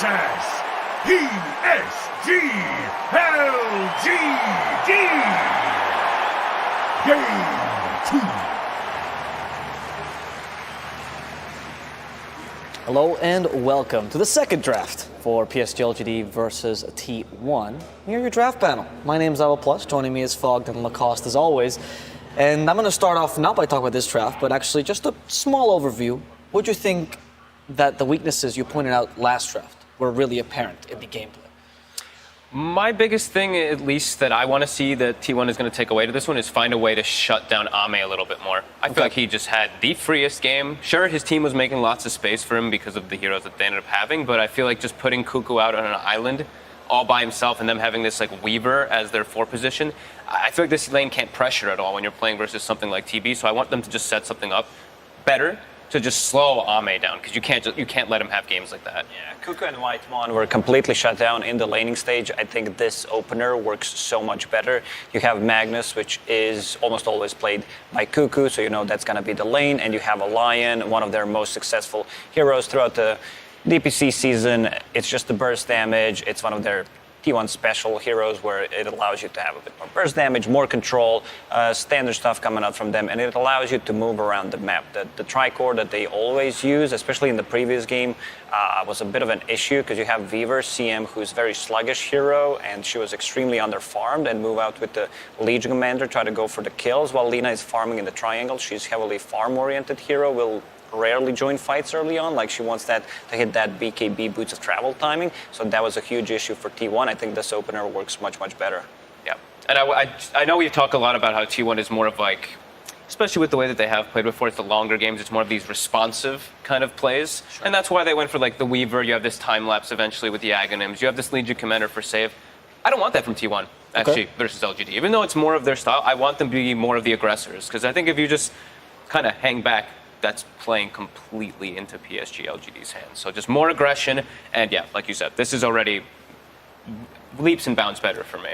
versus PSG.LGD. Game 2. Hello and welcome to the second draft for PSG.LGD versus Ti10. We're your draft panel. My name is Iowa Plus. Joining me is Fogged and Lacoste as always. And I'm going to start off not by talking about this draft, but actually just a small overview. What do you think that the weaknesses you pointed out last draft were really apparent in the gameplay? My biggest thing, at least, that I want to see that T1 is going to take away to this one is find a way to shut down Ame a little bit more. I feel like he just had the freest game. Sure, his team was making lots of space for him because of the heroes that they ended up having, but I feel like just putting Cuckoo out on an island all by himself and them having this like Weaver as their 4 position, I feel like this lane can't pressure at all when you're playing versus something like TB, so I want them to just set something up better to just slow Ame down, because you can't let him have games like that. Yeah, Cuckoo and Whitemon were completely shut down in the laning stage. I think this opener works so much better. You have Magnus, which is almost always played by Cuckoo, so you know that's going to be the lane, and you have a Lion, one of their most successful heroes throughout the DPC season. It's just the burst damage. It's one of their T1 special heroes where it allows you to have a bit more burst damage, more control, standard stuff coming out from them, and it allows you to move around the map. The tricore that they always use, especially in the previous game, was a bit of an issue because you have Weaver, CM, who's a very sluggish hero, and she was extremely underfarmed, and move out with the Legion Commander, try to go for the kills, while Lina is farming in the triangle. She's heavily farm-oriented hero, will rarely join fights early on, like she wants that to hit that BKB boots of travel timing. So that was a huge issue for T1. I think this opener works much better. Yeah, and I know we talk a lot about how T1 is more of like, especially with the way that they have played before, it's the longer games, it's more of these responsive kind of plays. Sure. And that's why they went for like the Weaver, you have this time lapse eventually with the Aghanims, you have this Legion Commander for save. I don't want that from T1, actually, versus LGD. Even though it's more of their style, I want them to be more of the aggressors, because I think if you just kind of hang back, that's playing completely into PSG.LGD's hands. So just more aggression, and yeah, like you said, this is already leaps and bounds better for me.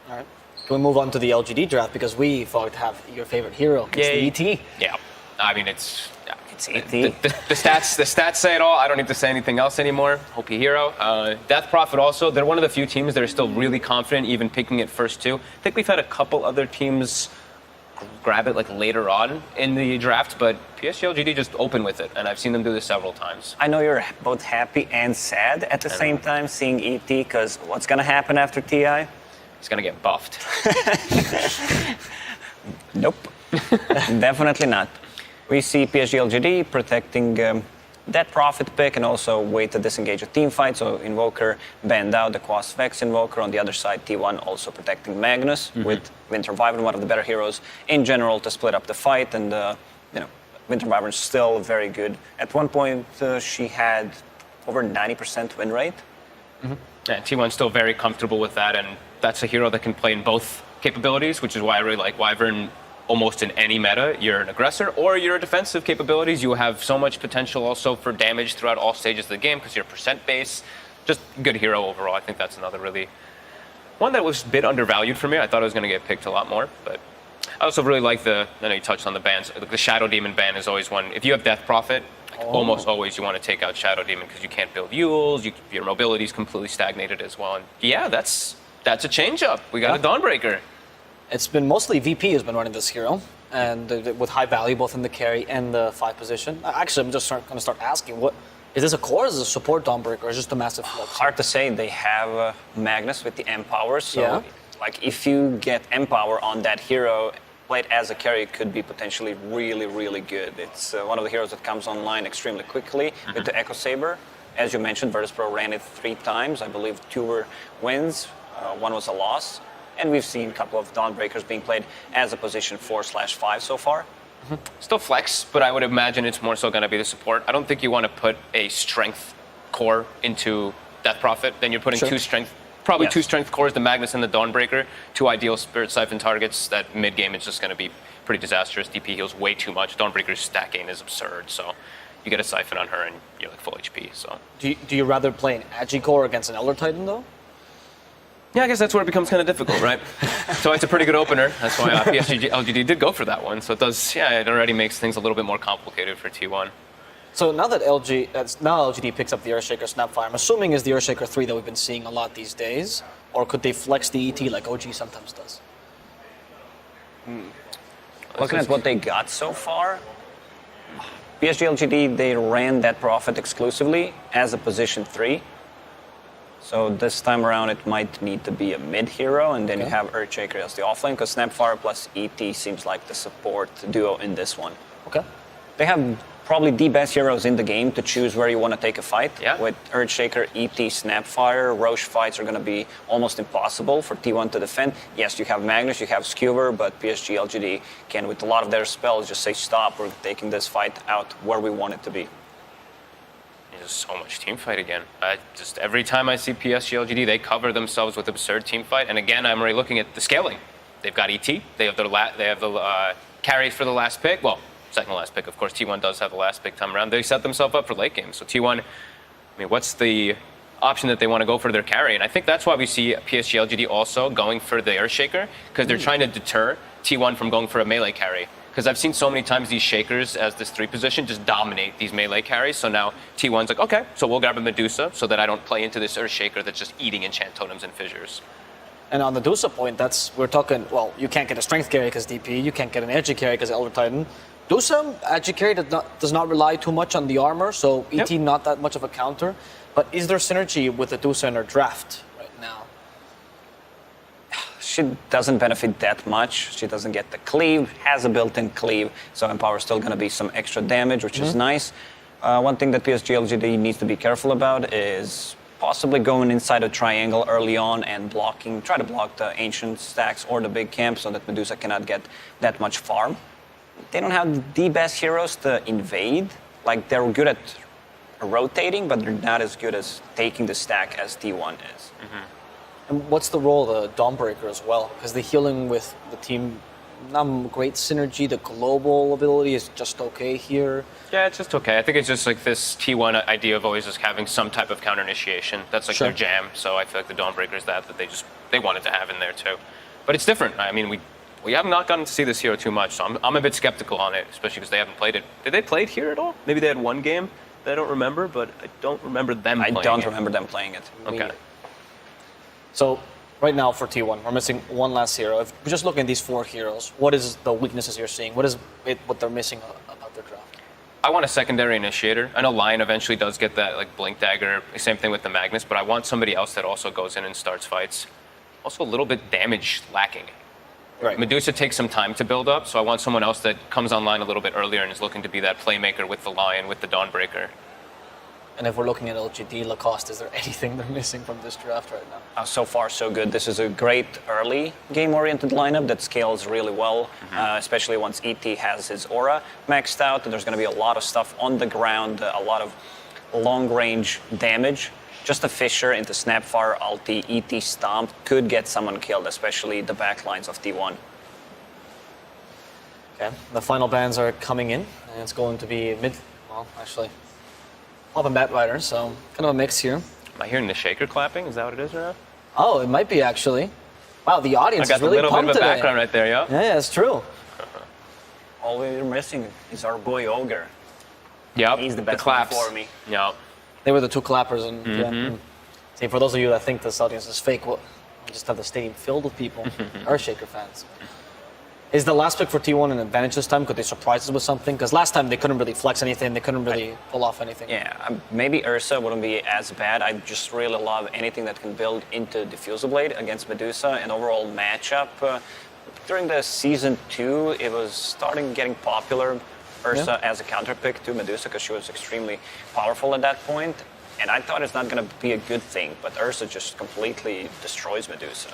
All right. Can we move on to the LGD draft, because we thought have your favorite hero, it's the ET. Yeah, I mean it's ET. The stats say it all. I don't need to say anything else anymore. OP hero. Death Prophet also. They're one of the few teams that are still really confident, even picking it first too. I think we've had a couple other teams grab it like later on in the draft, but PSG.LGD just open with it, and I've seen them do this several times. I know you're both happy and sad at the same time seeing ET, because what's going to happen after TI? He's going to get buffed. Nope. Definitely not. We see PSG.LGD protecting that profit pick and also wait to disengage a team fight. So Invoker banned out the Quas Vex Invoker. On the other side, T1 also protecting Magnus with Winter Wyvern, one of the better heroes in general to split up the fight. And Winter Wyvern's still very good. At one point, she had over 90% win rate. Yeah, T1's still very comfortable with that, and that's a hero that can play in both capabilities, which is why I really like Wyvern. Almost in any meta, you're an aggressor or you're defensive capabilities. You have so much potential also for damage throughout all stages of the game because you're percent base. Just good hero overall. I think that's another really one that was a bit undervalued for me. I thought it was going to get picked a lot more, but I also really like I know you touched on the bans. The Shadow Demon ban is always one. If you have Death Prophet, almost always you want to take out Shadow Demon because you can't build Yules. Your mobility is completely stagnated as well. And yeah, that's a change up. We got a Dawnbreaker. It's been mostly VP has been running this hero, and with high value both in the carry and the 5 position. Actually, I'm just going to start asking, what is this a core? Is this a support Dawnbreaker, or is it just a massive flux? Hard to say. They have Magnus with the Empower, so like if you get Empower on that hero, played as a carry, could be potentially really good. It's one of the heroes that comes online extremely quickly with the Echo Saber. As you mentioned, Virtus.pro ran it 3 times. I believe 2 were wins, 1 was a loss. And we've seen a couple of Dawnbreakers being played as a position 4/5 so far. Still flex, but I would imagine it's more so going to be the support. I don't think you want to put a strength core into Death Prophet. Then you're putting 2 strength, probably 2 strength cores, the Magnus and the Dawnbreaker, 2 ideal Spirit Siphon targets. That mid game is just going to be pretty disastrous. DP heals way too much. Dawnbreaker's stack gain is absurd, so you get a Siphon on her and you're like full HP. So do you rather play an Agi core against an Elder Titan though? Yeah, I guess that's where it becomes kind of difficult, right? So it's a pretty good opener. That's why PSG.LGD did go for that one. So it does, it already makes things a little bit more complicated for T1. So now that LGD picks up the Earthshaker Snapfire, I'm assuming is the Earthshaker 3 that we've been seeing a lot these days, or could they flex the ET like OG sometimes does? Looking at what they got so far, PSG.LGD, they ran that Prophet exclusively as a position 3. So this time around, it might need to be a mid hero, and then you have Earthshaker as the offlane, because Snapfire plus ET seems like the support duo in this one. Okay. They have probably the best heroes in the game to choose where you want to take a fight. Yeah. With Earthshaker, ET, Snapfire, Roche fights are going to be almost impossible for T1 to defend. Yes, you have Magnus, you have Skewer, but PSG.LGD can, with a lot of their spells, just say stop, we're taking this fight out where we want it to be. There's so much team fight again. Just every time I see PSG.LGD, they cover themselves with absurd team fight. And again, I'm already looking at the scaling. They've got ET. They have the carry for the last pick. Well, second to last pick, of course. T1 does have the last pick time around. They set themselves up for late game. So T1, I mean, what's the option that they want to go for their carry? And I think that's why we see PSG.LGD also going for the Earthshaker, because they're trying to deter T1 from going for a melee carry. Because I've seen so many times these Shakers as this 3 position just dominate these melee carries. So now T1's like, okay, so we'll grab a Medusa so that I don't play into this Earthshaker that's just eating enchant totems and fissures. And on the Medusa point, we're talking, well, you can't get a strength carry because DP, you can't get an edgy carry because Elder Titan. Medusa, edgy carry does not rely too much on the armor, so ET not that much of a counter. But is there synergy with the Medusa in her draft right now? She doesn't benefit that much. She doesn't get the cleave, has a built-in cleave, so Empower still going to be some extra damage, which is nice. One thing that PSG.LGD needs to be careful about is possibly going inside a triangle early on and try to block the ancient stacks or the big camp so that Medusa cannot get that much farm. They don't have the best heroes to invade. Like, they're good at rotating, but they're not as good as taking the stack as T1 is. And what's the role of the Dawnbreaker as well? Because the healing with the team, not great synergy. The global ability is just okay here. Yeah, it's just okay. I think it's just like this T1 idea of always just having some type of counter initiation. That's like their jam. So I feel like the Dawnbreaker is that they wanted to have in there too. But it's different. I mean, we have not gotten to see this hero too much, so I'm a bit skeptical on it, especially because they haven't played it. Did they play it here at all? Maybe they had one game that I don't remember, but I don't remember them playing it. I don't remember them playing it. Okay. So right now for T1, we're missing one last hero. If we're just looking at these 4 heroes, what is the weaknesses you're seeing? What they're missing about their draft? I want a secondary initiator. I know Lion eventually does get that like Blink Dagger, same thing with the Magnus, but I want somebody else that also goes in and starts fights. Also a little bit damage lacking. Right. Medusa takes some time to build up, so I want someone else that comes online a little bit earlier and is looking to be that playmaker with the Lion, with the Dawnbreaker. And if we're looking at LGD, Lacoste, is there anything they're missing from this draft right now? So far, so good. This is a great early game-oriented lineup that scales really well, especially once ET has his aura maxed out. There's going to be a lot of stuff on the ground, a lot of long-range damage. Just a Fissure into Snapfire, ulti, ET Stomp could get someone killed, especially the backlines of T1. Okay, the final bans are coming in, and it's going to be Pop and Bat Rider, so kind of a mix here. Am I hearing the shaker clapping? Is that what it is right now? Oh, it might be actually. Wow, the audience is really pumped today. I got a little bit of a background right there, yeah? Yeah, it's true. All we're missing is our boy Ogre. Yep, He's the best claps one for me. Yep. They were the 2 clappers, and See, for those of you that think this audience is fake, we just have the stadium filled with people, Earthshaker fans. Is the last pick for T1 an advantage this time? Could they surprise us with something? Because last time they couldn't really flex anything, they couldn't really pull off anything. Yeah, maybe Ursa wouldn't be as bad. I just really love anything that can build into Diffusal Blade against Medusa. And overall matchup, during the Season 2, it was starting getting popular, Ursa as a counter pick to Medusa, because she was extremely powerful at that point. And I thought it's not going to be a good thing, but Ursa just completely destroys Medusa.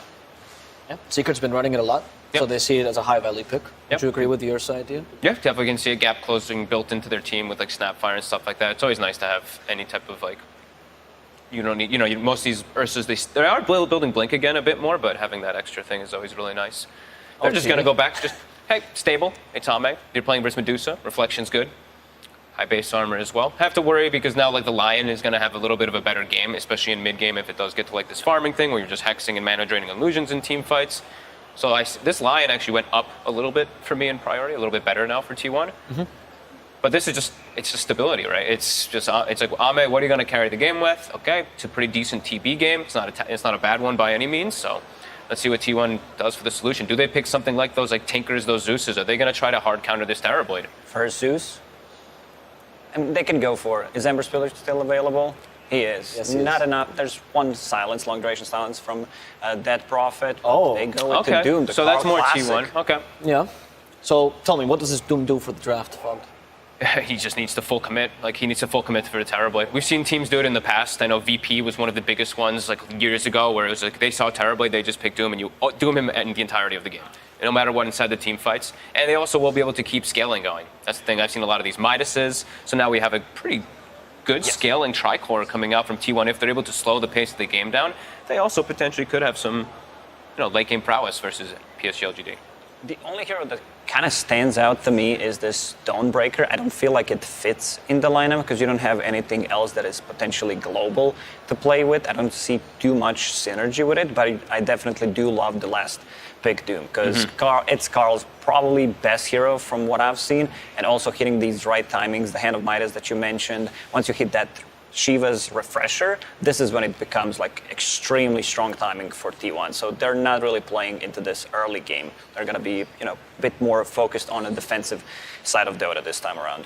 Yeah, Secret's been running it a lot. So they see it as a high-value pick. Would you agree with the Ursa idea? Yeah, definitely can see a gap closing built into their team with like Snapfire and stuff like that. It's always nice to have any type of like, you don't need, most of these Ursas, they are building Blink again a bit more, but having that extra thing is always really nice. They're just going to go back to just, hey, stable, Itame, you're playing versus Medusa, Reflection's good. High base armor as well. Have to worry because now like the Lion is going to have a little bit of a better game, especially in mid-game if it does get to like this farming thing where you're just hexing and mana draining illusions in team fights. So this Lion actually went up a little bit for me in priority, a little bit better now for T1. But this is it's just stability, right? It's like, Ame, what are you going to carry the game with? Okay, it's a pretty decent TB game. It's not a bad one by any means. So let's see what T1 does for the solution. Do they pick something like those like Tinkers, those Zeuses? Are they going to try to hard counter this Terrorblade? First Zeus, and they can go for it. Is Ember Spiller still available? He is. Yes, he Not is. enough. There's one silence, long duration silence from Dead Prophet. Oh. They go into Okay, Doom. The so that's Carl more Classic. T1. Okay. Yeah. So tell me, what does this Doom do for the draft, Fog? He just needs to full commit. Like, he needs to full commit for the Terrorblade. We've seen teams do it in the past. I know VP was one of the biggest ones, like, years ago, where it was like they saw Terrorblade, they just picked Doom, and you Doom him in the entirety of the game. And no matter what inside the team fights. And they also will be able to keep scaling going. That's the thing. I've seen a lot of these Midases. So now we have a pretty good scaling Tricore coming out from T1. If they're able to slow the pace of the game down, they also potentially could have some, late game prowess versus PSG.LGD. The only hero that kind of stands out to me is this Dawnbreaker. I don't feel like it fits in the lineup because you don't have anything else that is potentially global to play with. I don't see too much synergy with it, but I definitely do love the last pick Doom because it's Carl's probably best hero from what I've seen, and also hitting these right timings, the Hand of Midas that you mentioned. Once you hit that Shiva's refresher, this is when it becomes like extremely strong timing for T1. So they're not really playing into this early game. They're going to be, a bit more focused on the defensive side of Dota this time around.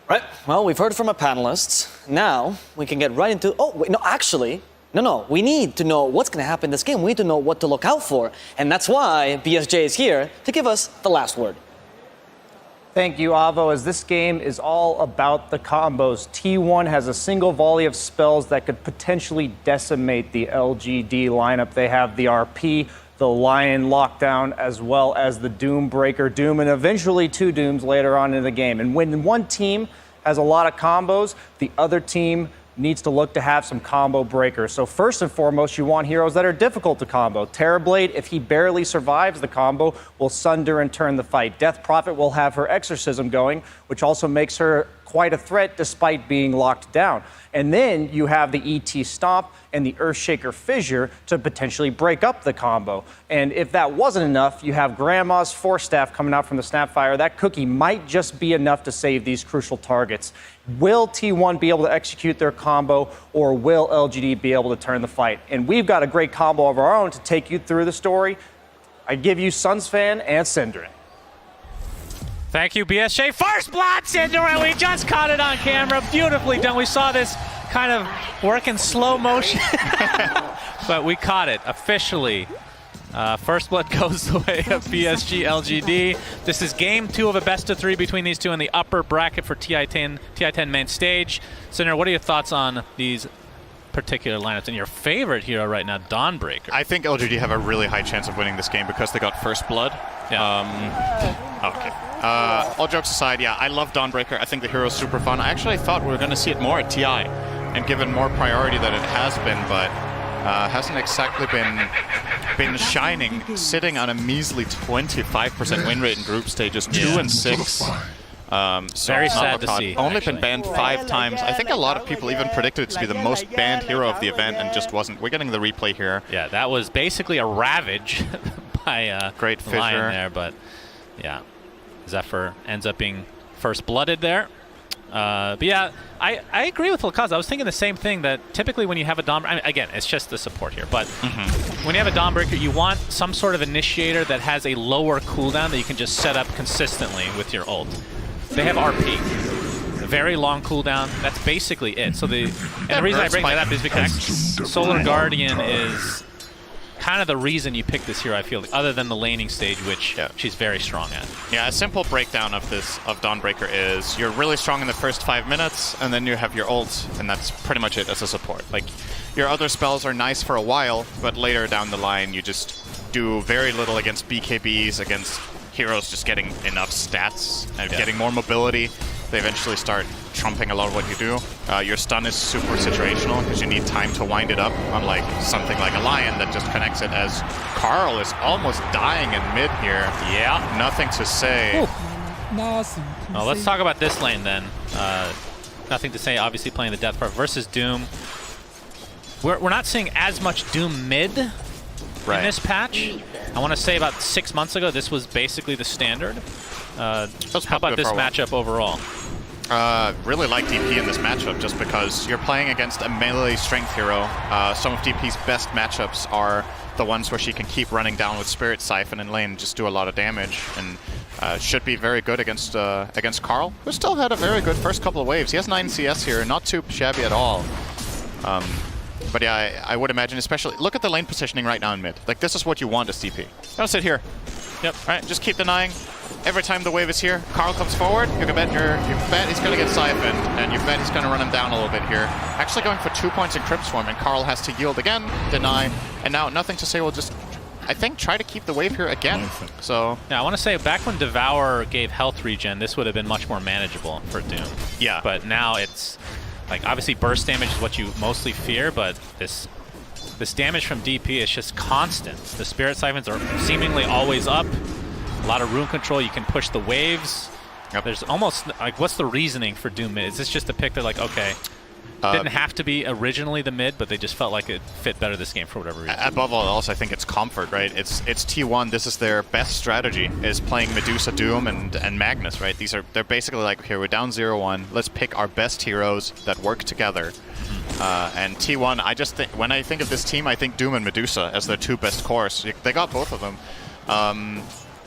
Right. Well, we've heard from our panelists. Now we can get right into. Oh, wait, no, actually. No. We need to know what's going to happen in this game. We need to know what to look out for. And that's why BSJ is here to give us the last word. Thank you, Avo. As this game is all about the combos, T1 has a single volley of spells that could potentially decimate the LGD lineup. They have the RP, the Lion Lockdown, as well as the Doombreaker Doom, and eventually 2 Dooms later on in the game. And when one team has a lot of combos, the other team needs to look to have some combo breakers. So first and foremost, you want heroes that are difficult to combo. Terrorblade, if he barely survives the combo, will sunder and turn the fight. Death Prophet will have her Exorcism going, which also makes her quite a threat despite being locked down. And then you have the ET Stomp and the Earthshaker Fissure to potentially break up the combo. And if that wasn't enough, you have Grandma's Force Staff coming out from the Snapfire. That cookie might just be enough to save these crucial targets. Will T1 be able to execute their combo, or will LGD be able to turn the fight? And we've got a great combo of our own to take you through the story. I give you Suns Fan and Synderen. Thank you, BSJ. First blood, Synderen. We just caught it on camera. Beautifully done. We saw this kind of work in slow motion, but we caught it officially. First blood goes the way of PSG.LGD. This is game 2 of a best of 3 between these two in the upper bracket for Ti10 main stage. Synderen, what are your thoughts on these particular lineups and your favorite hero right now, Dawnbreaker? I think LGD have a really high chance of winning this game because they got first blood. Yeah. Okay. All jokes aside, yeah, I love Dawnbreaker. I think the hero's super fun. I actually thought we were going to see it more at TI and given more priority than it has been, but hasn't exactly been shining, sitting on a measly 25% win rate in group stages, 2 and 6. So Very sad to see. Only been banned 5 times. I think a lot of people even predicted it to be the most banned hero of the event and just wasn't. We're getting the replay here. Yeah, that was basically a ravage by Great Fissure Lion there, but yeah, Zephyr ends up being first blooded there. But yeah, I agree with Lakaz. I was thinking the same thing, that typically when you have a Dawnbreaker, I mean, again, it's just the support here, but when you have a Dawnbreaker, you want some sort of initiator that has a lower cooldown that you can just set up consistently with your ult. They have RP, a very long cooldown. That's basically it. So the reason I bring that up is because Solar Guardian is kind of the reason you pick this hero, I feel, other than the laning stage, which she's very strong at. Yeah, a simple breakdown of Dawnbreaker is you're really strong in the first 5 minutes, and then you have your ult, and that's pretty much it as a support. Like, your other spells are nice for a while, but later down the line you just do very little against BKBs, against heroes just getting enough stats and getting more mobility. They eventually start trumping a lot of what you do. Your stun is super situational because you need time to wind it up, unlike something like a Lion that just connects it, as Carl is almost dying in mid here. Yeah. Nothing to say. Well, let's talk about this lane then. Nothing to say, obviously playing the Death Prophet versus Doom. We're not seeing as much Doom mid in this patch. I want to say about 6 months ago, this was basically the standard. How about this matchup overall? Really like DP in this matchup just because you're playing against a melee strength hero. Some of DP's best matchups are the ones where she can keep running down with Spirit Siphon in lane and just do a lot of damage, and should be very good against Carl, who still had a very good first couple of waves. He has 9 CS here, not too shabby at all. But yeah, I would imagine, especially, look at the lane positioning right now in mid. Like, this is what you want as DP. Don't sit here. Yep, right, just keep denying. Every time the wave is here, Carl comes forward, you bet he's going to get siphoned, and you bet he's going to run him down a little bit here. Actually going for 2 points in Crypt Swarm, and Carl has to yield again, deny, and now nothing to say, we'll just, I think, try to keep the wave here again. So yeah, I want to say back when Devour gave health regen, this would have been much more manageable for Doom. Yeah. But now it's, like, obviously burst damage is what you mostly fear, but this damage from DP is just constant. The Spirit Siphons are seemingly always up. A lot of rune control. You can push the waves. Yep. There's almost, like, what's the reasoning for Doom mid? Is this just a pick that, like, okay, didn't have to be originally the mid, but they just felt like it fit better this game for whatever reason? Above all else, I think it's comfort, right? It's T1. This is their best strategy, is playing Medusa, Doom, and Magnus, right? They're basically like, okay, we're down 0-1. Let's pick our best heroes that work together. And T1, I just think, when I think of this team, I think Doom and Medusa as their 2 best cores. They got both of them.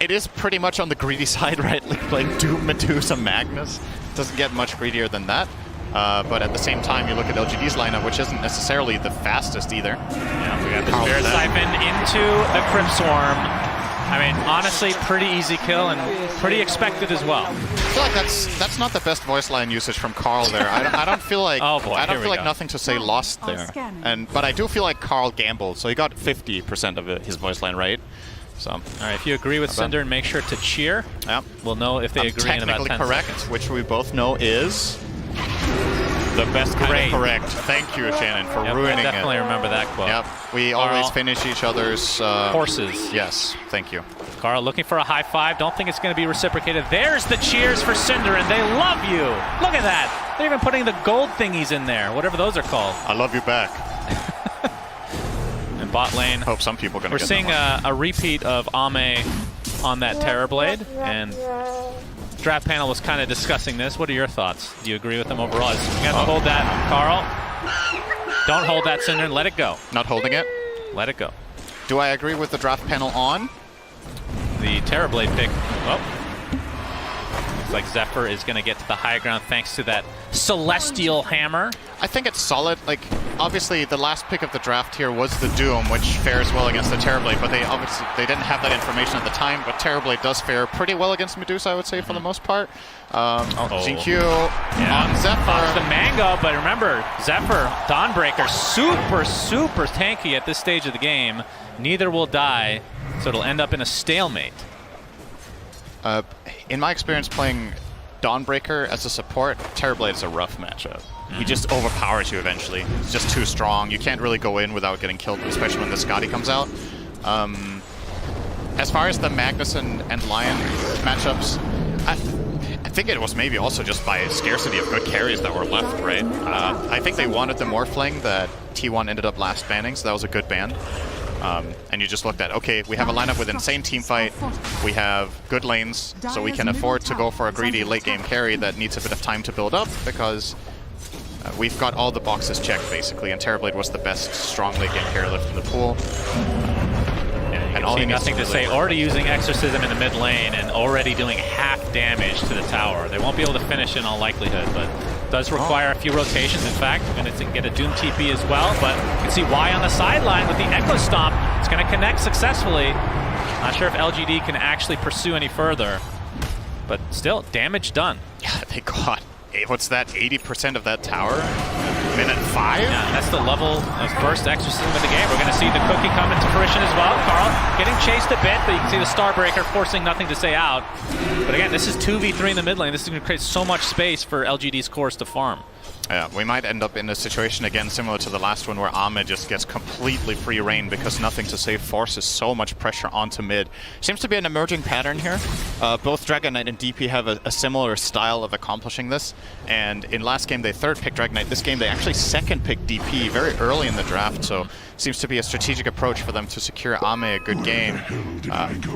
It is pretty much on the greedy side, right? Like playing Doom, Medusa, Magnus. Doesn't get much greedier than that. But at the same time, you look at LGD's lineup, which isn't necessarily the fastest either. Yeah, we got the Spirit Siphon into the Crypt Swarm. I mean, honestly, pretty easy kill and pretty expected as well. I feel like that's not the best voice line usage from Carl there. I don't feel like oh boy, I don't feel like nothing to say lost there. But I do feel like Carl gambled, so he got 50% of his voice line right. So, all right, if you agree with Cinder, and make sure to cheer. Yep. We'll know if they agree in about 10 correct, seconds. Which we both know is the best kind of correct. Thank you, Shannon, for ruining I definitely remember that quote. Yep. We always finish each other's horses. Yes, thank you. Carl looking for a high five. Don't think it's going to be reciprocated. There's the cheers for Cinder, and they love you. Look at that. They're even putting the gold thingies in there, whatever those are called. I love you back. And bot lane. Hope some people are going to We're seeing a repeat of Ame on that Terrorblade, and draft panel was kind of discussing this. What are your thoughts? Do you agree with them overall? You got to hold that, Carl. Don't hold that, Cinder. Let it go. Not holding it? Let it go. Do I agree with the draft panel on? The Terrorblade pick. Oh. Looks like Zephyr is going to get to the high ground thanks to that Celestial Hammer. I think it's solid. Like, obviously, the last pick of the draft here was the Doom, which fares well against the Terrorblade, but they didn't have that information at the time. But Terrorblade does fare pretty well against Medusa, I would say, for the most part. GQ on Zephyr. The Mango, but remember, Zephyr, Dawnbreaker, super tanky at this stage of the game. Neither will die, so it'll end up in a stalemate. In my experience playing Dawnbreaker as a support, Terrorblade is a rough matchup. He just overpowers you eventually. He's just too strong. You can't really go in without getting killed, especially when the Scotty comes out. As far as the Magnus and Lion matchups, I think it was maybe also just by scarcity of good carries that were left, right? I think they wanted the Morphling that T1 ended up last banning, so that was a good ban. And you just looked at, okay, we have a lineup with insane team fight, we have good lanes, so we can afford to go for a greedy late game carry that needs a bit of time to build up, because we've got all the boxes checked basically, and Terrorblade was the best strong late game carry left in the pool. And all nothing to say, already using Exorcism in the mid lane and already doing half damage to the tower. They won't be able to finish in all likelihood, but does require a few rotations. In fact, we're going to get a Doom TP as well, but you can see Y on the sideline with the Echo Stomp. It's going to connect successfully. Not sure if LGD can actually pursue any further, but still, damage done. Yeah, they got, what's that, 80% of that tower? Minute 5? Yeah, that's the level of burst exorcism of the game. We're going to see the cookie come into fruition as well. Carl getting chased a bit, but you can see the Starbreaker forcing nothing to say out. But again, this is 2v3 in the mid lane. This is going to create so much space for LGD's cores to farm. Yeah, we might end up in a situation again similar to the last one where Ame just gets completely free reign because Nothing to Say forces so much pressure onto mid. Seems to be an emerging pattern here. Both Dragon Knight and DP have a similar style of accomplishing this. And in last game they third picked Dragon Knight. This game they actually second picked DP very early in the draft. So seems to be a strategic approach for them to secure Ame a good game.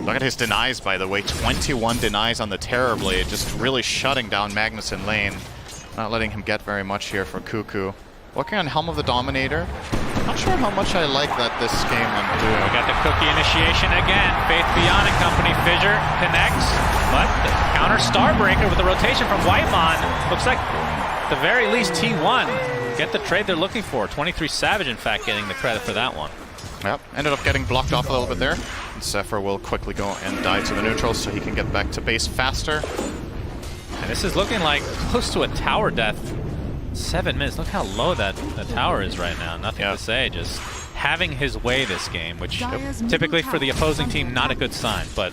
Look at his denies, by the way. 21 denies on the Terror Blade, just really shutting down Magnus in lane. Not letting him get very much here for Cuckoo. Working on Helm of the Dominator. Not sure how much I like that this game I'm doing. We got the cookie initiation again. Faith Beyond and company. Fissure connects, but the counter Starbreaker with the rotation from Whitemon. Looks like, at the very least, T1 get the trade they're looking for. 23 Savage, in fact, getting the credit for that one. Yep, ended up getting blocked off a little bit there. And Zephyr will quickly go and die to the neutral so he can get back to base faster. And this is looking like close to a tower death. 7 minutes. Look how low that tower is right now. Nothing to say. Just having his way this game, which typically for the opposing team, not a good sign. But,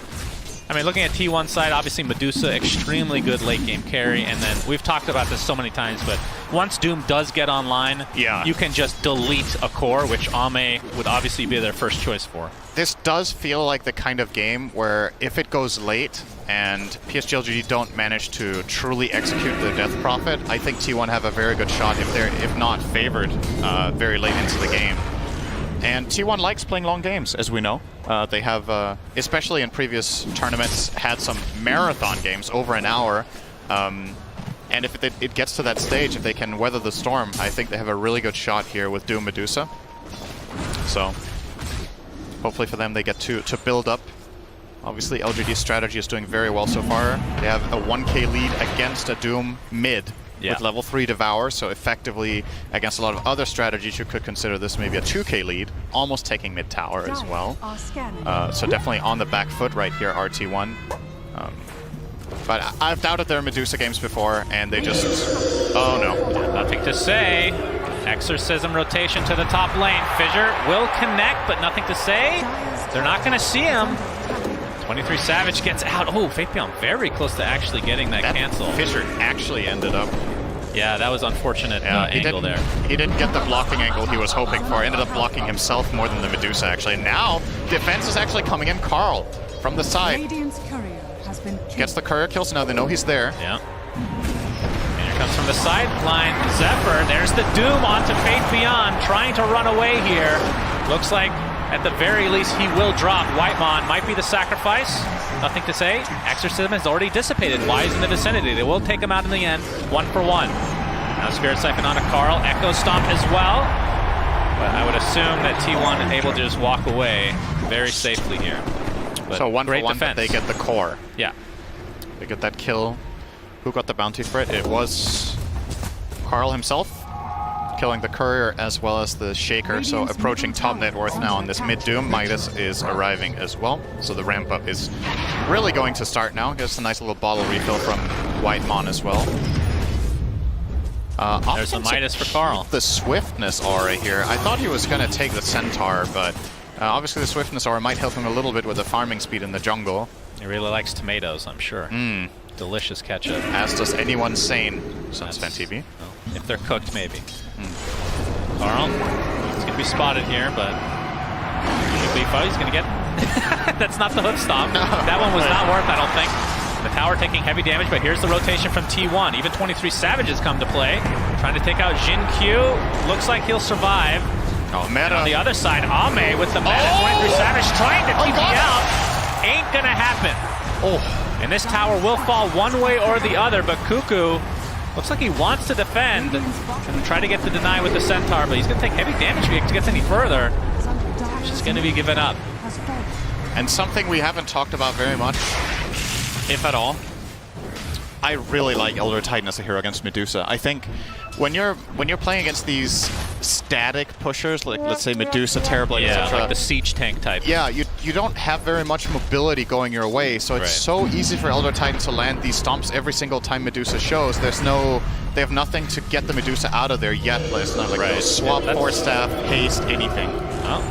I mean, looking at T1's side, obviously Medusa, extremely good late game carry. And then we've talked about this so many times, but once Doom does get online, you can just delete a core, which Ame would obviously be their first choice for. This does feel like the kind of game where if it goes late and PSG.LGD don't manage to truly execute the Death Prophet, I think T1 have a very good shot if they're, if not favored, very late into the game. And T1 likes playing long games, as we know. They have, especially in previous tournaments, had some marathon games over an hour. And if it gets to that stage, if they can weather the storm, I think they have a really good shot here with Doom Medusa. So hopefully for them they get to build up. Obviously LGD's strategy is doing very well so far. They have a 1k lead against a Doom mid with level 3 Devour, so effectively against a lot of other strategies you could consider this maybe a 2k lead, almost taking mid tower as well. So definitely on the back foot right here, RT1. But I've doubted their Medusa games before, and they just... Oh no. Nothing to say. Exorcism rotation to the top lane. Fissure will connect, but nothing to say. They're not going to see him. 23 Savage gets out. Oh, Faith Beyond very close to actually getting that cancel. Fissure actually ended up... Yeah, that was unfortunate angle there. He didn't get the blocking angle he was hoping for. Ended up blocking himself more than the Medusa, actually. Now, defense is actually coming in. Karl from the side. Gets the courier kill, so now they know he's there. Yeah. And here comes from the sideline, Zephyr. There's the Doom onto Faith Beyond, trying to run away here. Looks like, at the very least, he will drop. Whitemon might be the sacrifice. Nothing to say. Exorcism has already dissipated. Wise in the vicinity. They will take him out in the end, 1 for 1. Now Spirit Siphon onto Karl. Echo Stomp as well. But I would assume that T1 is able to just walk away very safely here. But so 1 for 1, defense. they get the core. Yeah. They get that kill. Who got the bounty for it? It was Karl himself, killing the courier as well as the shaker. So approaching top net worth now on this mid Doom. Midas is arriving as well. So the ramp up is really going to start now. Gets a nice little bottle refill from Whitemon as well. There's a Midas for Karl. The swiftness aura here. I thought he was going to take the centaur, but obviously the swiftness aura might help him a little bit with the farming speed in the jungle. He really likes tomatoes, I'm sure. Delicious ketchup. As does anyone sane. Sounds TV. Well, if they're cooked, maybe. Karl, he's going to be spotted here, but should be fun. He's going to get... That's not the hook stomp. That one was not worth, I don't think. The tower taking heavy damage, but here's the rotation from T1. Even 23 Savages come to play. Trying to take out Jin Q. Looks like he'll survive. Oh, meta. On the other side, Ame with the meta. 23 Savage trying to keep me out. Ain't going to happen. And this tower will fall one way or the other, but Cuckoo looks like he wants to defend and try to get the deny with the Centaur, but he's going to take heavy damage if he gets any further. She's going to be given up. And something we haven't talked about very much, if at all, I really like Elder Titan as a hero against Medusa. I think when you're playing against these static pushers, like let's say Medusa, Terrorblade, etc., like the siege tank type. Yeah, you don't have very much mobility going your way, so it's so easy for Elder Titan to land these stomps every single time Medusa shows. They have nothing to get the Medusa out of there yet. It's not like those swap, force staff, haste, anything. Oh.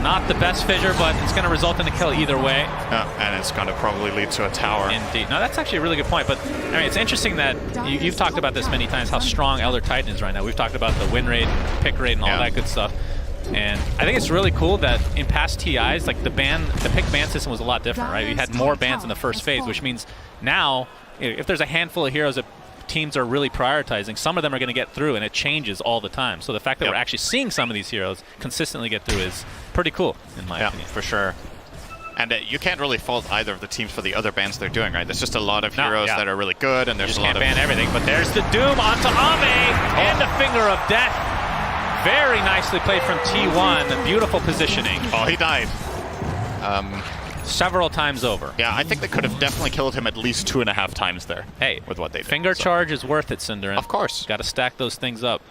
Not the best fissure, but it's going to result in a kill either way. And it's going to probably lead to a tower. Indeed. No, that's actually a really good point. But I mean, it's interesting that you've talked about this many times, how strong Elder Titan is right now. We've talked about the win rate, pick rate, and all that good stuff. And I think it's really cool that in past TIs, like the pick ban system was a lot different, right? You had more bans in the first phase, which means now, if there's a handful of heroes that teams are really prioritizing, some of them are going to get through, and it changes all the time. So the fact that we're actually seeing some of these heroes consistently get through is pretty cool, in my opinion. For sure. And you can't really fault either of the teams for the other bans they're doing, right? There's just a lot of heroes that are really good, and there's a lot of... You can't ban everything, but there's the Doom onto Ame, and the Finger of Death. Very nicely played from T1. Beautiful positioning. Oh, he died. Several times over. Yeah, I think they could have definitely killed him at least 2.5 times there. Hey, with what they did. Finger charge is worth it, Cinderin. Of course. Got to stack those things up.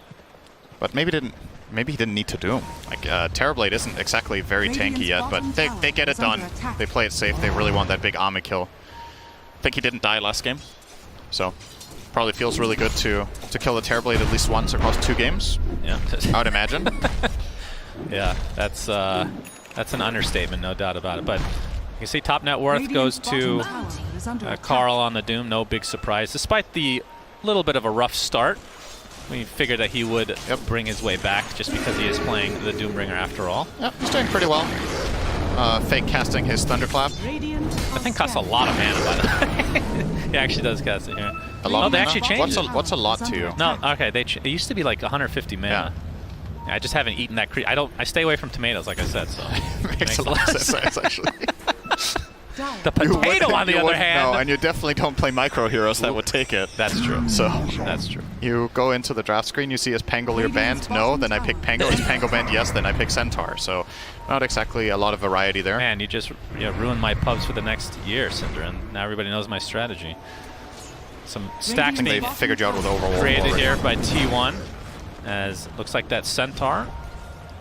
But maybe he didn't need to Doom. Like, Terrorblade isn't exactly very tanky yet, but they get it done. They play it safe. They really want that big Ame kill. I think he didn't die last game, so probably feels really good to kill the Terrorblade at least once across 2 games. Yeah, I would imagine. Yeah, that's an understatement, no doubt about it. But you see, top net worth goes to Carl on the Doom. No big surprise, despite the little bit of a rough start. We figured that he would bring his way back just because he is playing the Doombringer after all. Yep, he's doing pretty well. Fake casting his Thunderclap. That thing costs a lot of mana, by the way. He actually does cast it here. A lot. Oh, they actually changed it. What's a lot to you? No, okay. It used to be like 150 mana. Yeah, I just haven't eaten that. I stay away from tomatoes, like I said. So makes a lot of sense, actually. The potato, on the other hand. No, and you definitely don't play micro heroes that would take it. That's true. So that's true. You go into the draft screen, you see is Pangolier banned? No. Then I pick Pango. Is Pango banned? Yes. Then I pick Centaur. So not exactly a lot of variety there. Man, you just ruined my pubs for the next year, Cinder, and now everybody knows my strategy. Some stacks being figured you out with Overworld created here by T1, as it looks like that Centaur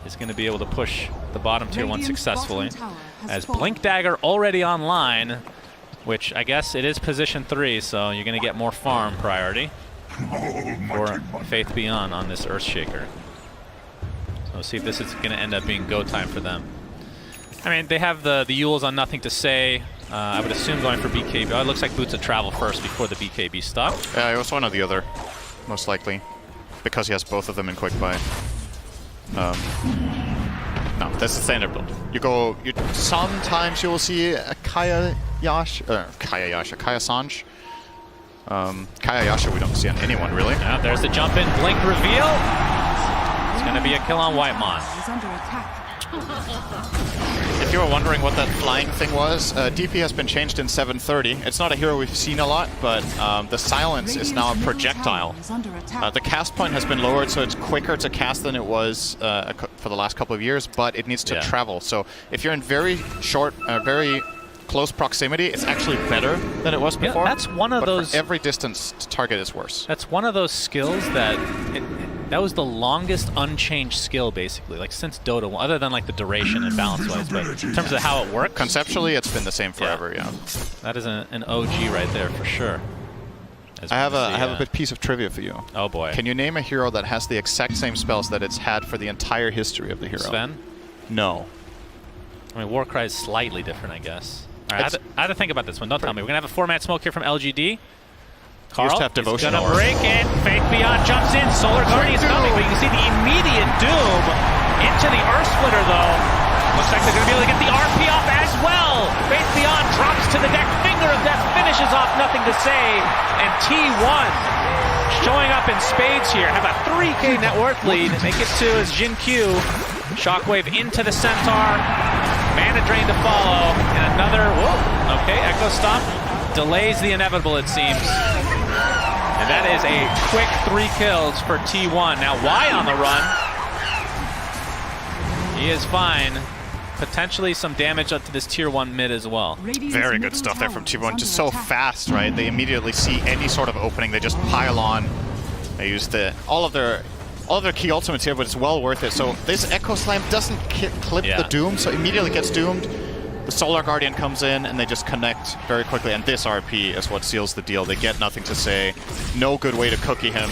is going to be able to push the bottom tier 1 successfully. As Blink Dagger already online, which I guess it is position 3, so you're going to get more farm priority for Faith Beyond on this Earthshaker. So we'll see if this is going to end up being go time for them. I mean, they have the Yules on Nothing to Say. I would assume going for BKB. Oh, it looks like Boots of Travel first before the BKB stop. Yeah, it was one or the other, most likely, because he has both of them in quick buy. No, that's the standard build. Sometimes you will see a Kaya Sanj. Kaya Yasha we don't see on anyone, really. Yeah, there's the jump in, blink reveal. It's going to be a kill on Whitemon. If you were wondering what that flying thing was, DP has been changed in 7:30. It's not a hero we've seen a lot, but the silence is now a projectile. The cast point has been lowered, so it's quicker to cast than it was for the last couple of years, but it needs to travel. So if you're in very short, very close proximity, it's actually better than it was before. Yeah, that's one of those. For every distance to target is worse. That's one of those skills that. That was the longest unchanged skill, basically, like since Dota 1, other than like the duration and balance-wise, but in terms of how it works. Conceptually, it's been the same forever, yeah. That is an OG right there, for sure. I have a bit piece of trivia for you. Oh, boy. Can you name a hero that has the exact same spells that it's had for the entire history of the hero? Sven? No. I mean, Warcry is slightly different, I guess. All right, I have to think about this one. Don't tell me. We're going to have a 4-man smoke here from LGD. Carl is going to break it. Faith Beyond jumps in. Solar Guardian is coming, but you can see the immediate Doom into the Earth Splitter, though. Looks like they're going to be able to get the RP off as well. Faith Beyond drops to the deck. Finger of Death finishes off Nothing to Say. And T1 showing up in spades here. Have a 3K net worth lead. Make it to as Jin Q. Shockwave into the Centaur. Mana Drain to follow. And another, okay, Echo Stomp. Delays the inevitable, it seems. And that is a quick 3 kills for T1. Now, Y on the run. He is fine. Potentially some damage up to this tier 1 mid as well. Very good stuff there from T1. Just so fast, right? They immediately see any sort of opening. They just pile on. They use all of their key ultimates here, but it's well worth it. So this Echo Slam doesn't clip the Doom, so immediately gets doomed. The Solar Guardian comes in, and they just connect very quickly, and this RP is what seals the deal. They get Nothing to Say. No good way to cookie him.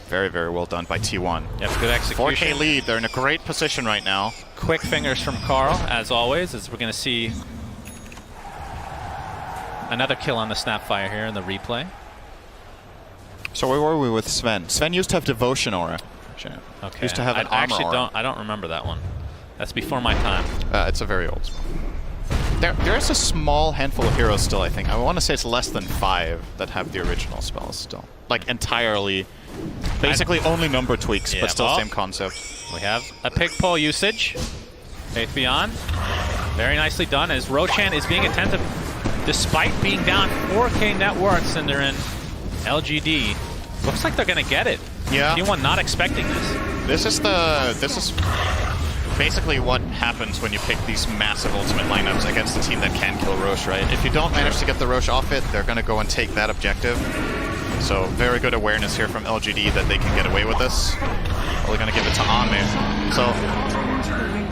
Very, very well done by T1. Yep, good execution. 4K lead. They're in a great position right now. Quick fingers from Carl, as always, as we're going to see another kill on the Snapfire here in the replay. So where were we with Sven? Sven used to have Devotion Aura. Okay. Used to have an I armor actually aura. I don't remember that one. That's before my time. It's a very old spell. There is a small handful of heroes still, I think. I want to say it's less than 5 that have the original spells still. Like entirely, basically only number tweaks, Yeah, but still well, same concept. We have a pick pull usage. Faith Beyond. Very nicely done as Roshan is being attentive despite being down 4K net worths and they're in LGD. Looks like they're going to get it. Yeah. T1 not expecting this. This is basically what happens when you pick these massive ultimate lineups against a team that can kill Roche, right? If you don't manage to get the Roche off it, they're going to go and take that objective. So very good awareness here from LGD that they can get away with this. Well, they're going to give it to Ame. So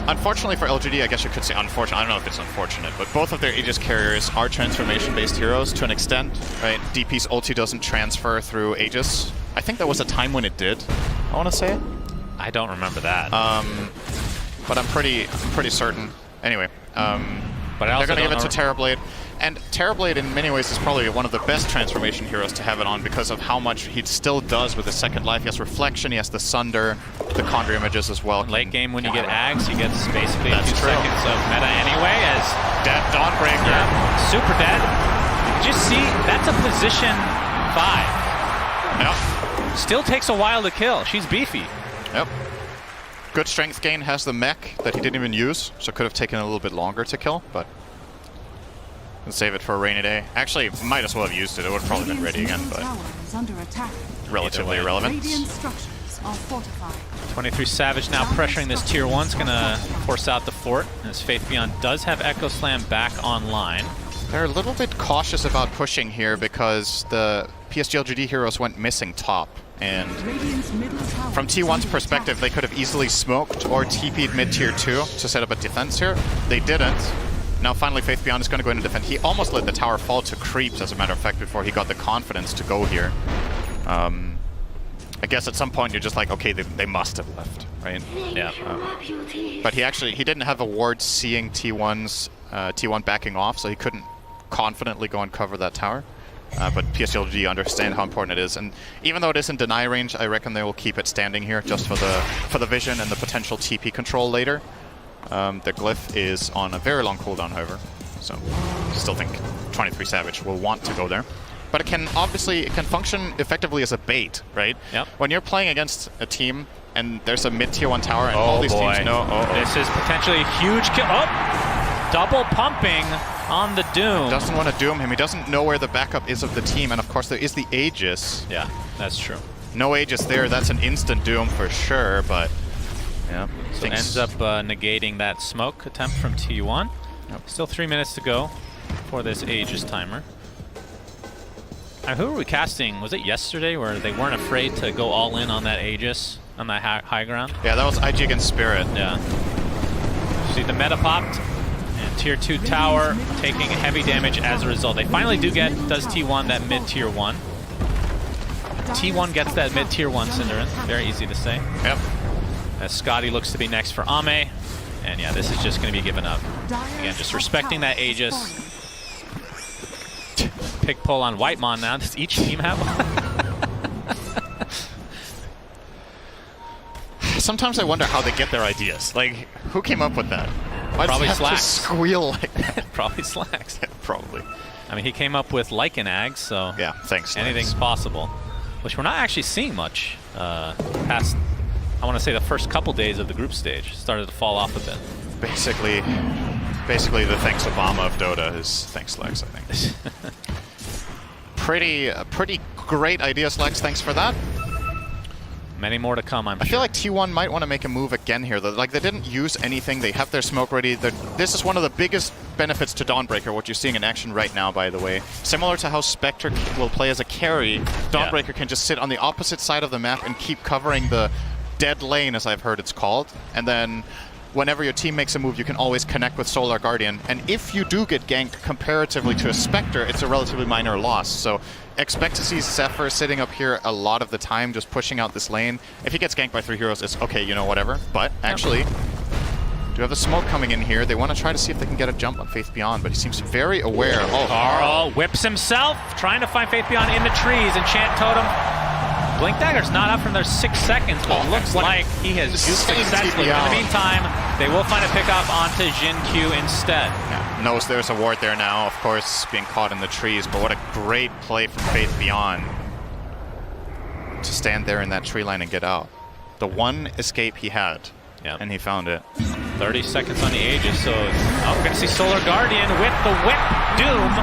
unfortunately for LGD, I guess you could say unfortunate. I don't know if it's unfortunate, but both of their Aegis carriers are transformation-based heroes to an extent, right? DP's ulti doesn't transfer through Aegis. I think there was a time when it did, I want to say. I don't remember that. But I'm pretty certain. Anyway, but I also they're going to give it to don't Terrorblade. And Terrorblade in many ways is probably one of the best transformation heroes to have it on because of how much he still does with his second life. He has Reflection, he has the Sunder, the Conjure images as well. Late game when you get Ags, he gets basically That's 2 true. seconds of meta anyway as Dead Dawnbreaker. yeah, super dead. Just see, that's a position 5. Yep. Still takes a while to kill. She's beefy. Yep. Good strength gain, has the mech that he didn't even use, so could have taken a little bit longer to kill, but we'll save it for a rainy day. Actually, might as well have used it. It would have probably been ready again, but relatively irrelevant. 23 Savage now pressuring this tier 1's gonna force out the fort as Faith Beyond does have Echo Slam back online. They're a little bit cautious about pushing here because the PSG.LGD heroes went missing top. And from T1's perspective, they could have easily smoked or TP'd mid-tier 2 to set up a defense here. They didn't. Now finally Faith Beyond is going to go in and defend. He almost let the tower fall to creeps, as a matter of fact, before he got the confidence to go here. I guess at some point you're just like, okay, they must have left, right? Yeah. But he didn't have a ward seeing T1 backing off, so he couldn't confidently go and cover that tower. But PSG.LGD understand how important it is, and even though it is in deny range, I reckon they will keep it standing here just for the vision and the potential TP control later. The glyph is on a very long cooldown, however, so still think 23 Savage will want to go there. But it can function effectively as a bait, right? Yep. When you're playing against a team and there's a mid-tier 1 tower and all these teams know, this is potentially a huge kill. Oh! Double pumping on the Doom. Doesn't want to doom him. He doesn't know where the backup is of the team, and of course there is the Aegis. Yeah, that's true. No Aegis there, that's an instant doom for sure, but yeah. So it ends up negating that smoke attempt from T1. Yep. Still 3 minutes to go for this Aegis timer. Who were we casting? Was it yesterday where they weren't afraid to go all in on that Aegis, on that high ground? Yeah, that was IG against Spirit. Yeah. See the meta popped, and tier 2 tower taking heavy damage as a result. They finally does T1 that mid-tier 1. T1 gets that mid-tier 1 Cinderin. Very easy to say. Yep. As Scotty looks to be next for Ame. And yeah, this is just going to be given up. Again, just respecting that Aegis. Pick pull on Whitemon now. Does each team have one? Sometimes I wonder how they get their ideas. Like, who came up with that? Why Probably does it have to Slacks. squeal like that? Probably Slacks. Probably. I mean, he came up with Lycan Ags, so Yeah, thanks. Slacks. anything's possible. Which we're not actually seeing much past, I want to say, the first couple days of the group stage. Started to fall off a bit. Basically the thanks Obama of Dota is thanks Slacks, I think. Pretty great idea, Slacks. Thanks for that. Many more to come, I'm I sure. feel like T1 might want to make a move again here. Like, they didn't use anything. They have their smoke ready. This is one of the biggest benefits to Dawnbreaker, what you're seeing in action right now, by the way. Similar to how Spectre will play as a carry, Dawnbreaker can just sit on the opposite side of the map and keep covering the dead lane, as I've heard it's called. And then whenever your team makes a move, you can always connect with Solar Guardian. And if you do get ganked comparatively to a Spectre, it's a relatively minor loss. So expect to see Zephyr sitting up here a lot of the time, just pushing out this lane. If he gets ganked by 3 heroes, it's okay, you know, whatever. But actually, do have the smoke coming in here. They want to try to see if they can get a jump on Faith Beyond, but he seems very aware. Oh, Carl whips himself, trying to find Faith Beyond in the trees. Enchant Totem. Blink Dagger's not up from their 6 seconds, but looks like he has used successfully. In the meantime, they will find a pickup onto Jin Q instead. Yeah, knows there's a ward there now, of course, being caught in the trees, but what a great play from Faith Beyond to stand there in that tree line and get out. The one escape he had, and he found it. 30 seconds on the Aegis, so we're going to see Solar Guardian with the whip. Doom.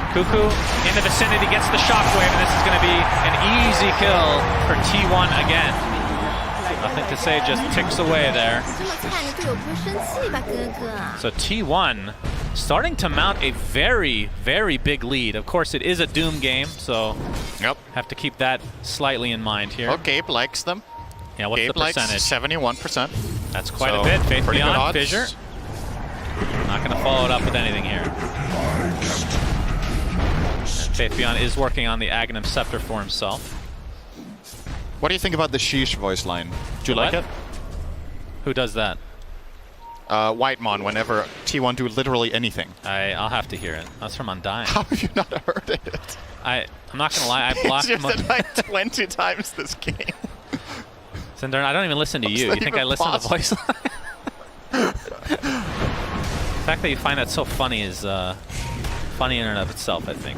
Cuckoo in the vicinity gets the shockwave, and this is going to be an easy kill for T1 again. Nothing to say, just ticks away there. So T1 starting to mount a very, very big lead. Of course, it is a Doom game, so have to keep that slightly in mind here. Oh, Gabe likes them. Yeah, what's Gabe the percentage? 71%. That's quite a bit. Faith Beyond, Fissure. Not going to follow it up with anything here. And Faith Beyond is working on the Aghanim Scepter for himself. What do you think about the Sheesh voice line? Do you like it? Who does that? Whitemon, whenever T1 do literally anything. I'll have to hear it. That's from Undying. How have you not heard it? I'm not going to lie, I blocked him. You've said like 20 times this game. Cinder, I don't even listen to you. You think I listen to the voice line? The fact that you find that so funny is funny in and of itself, I think.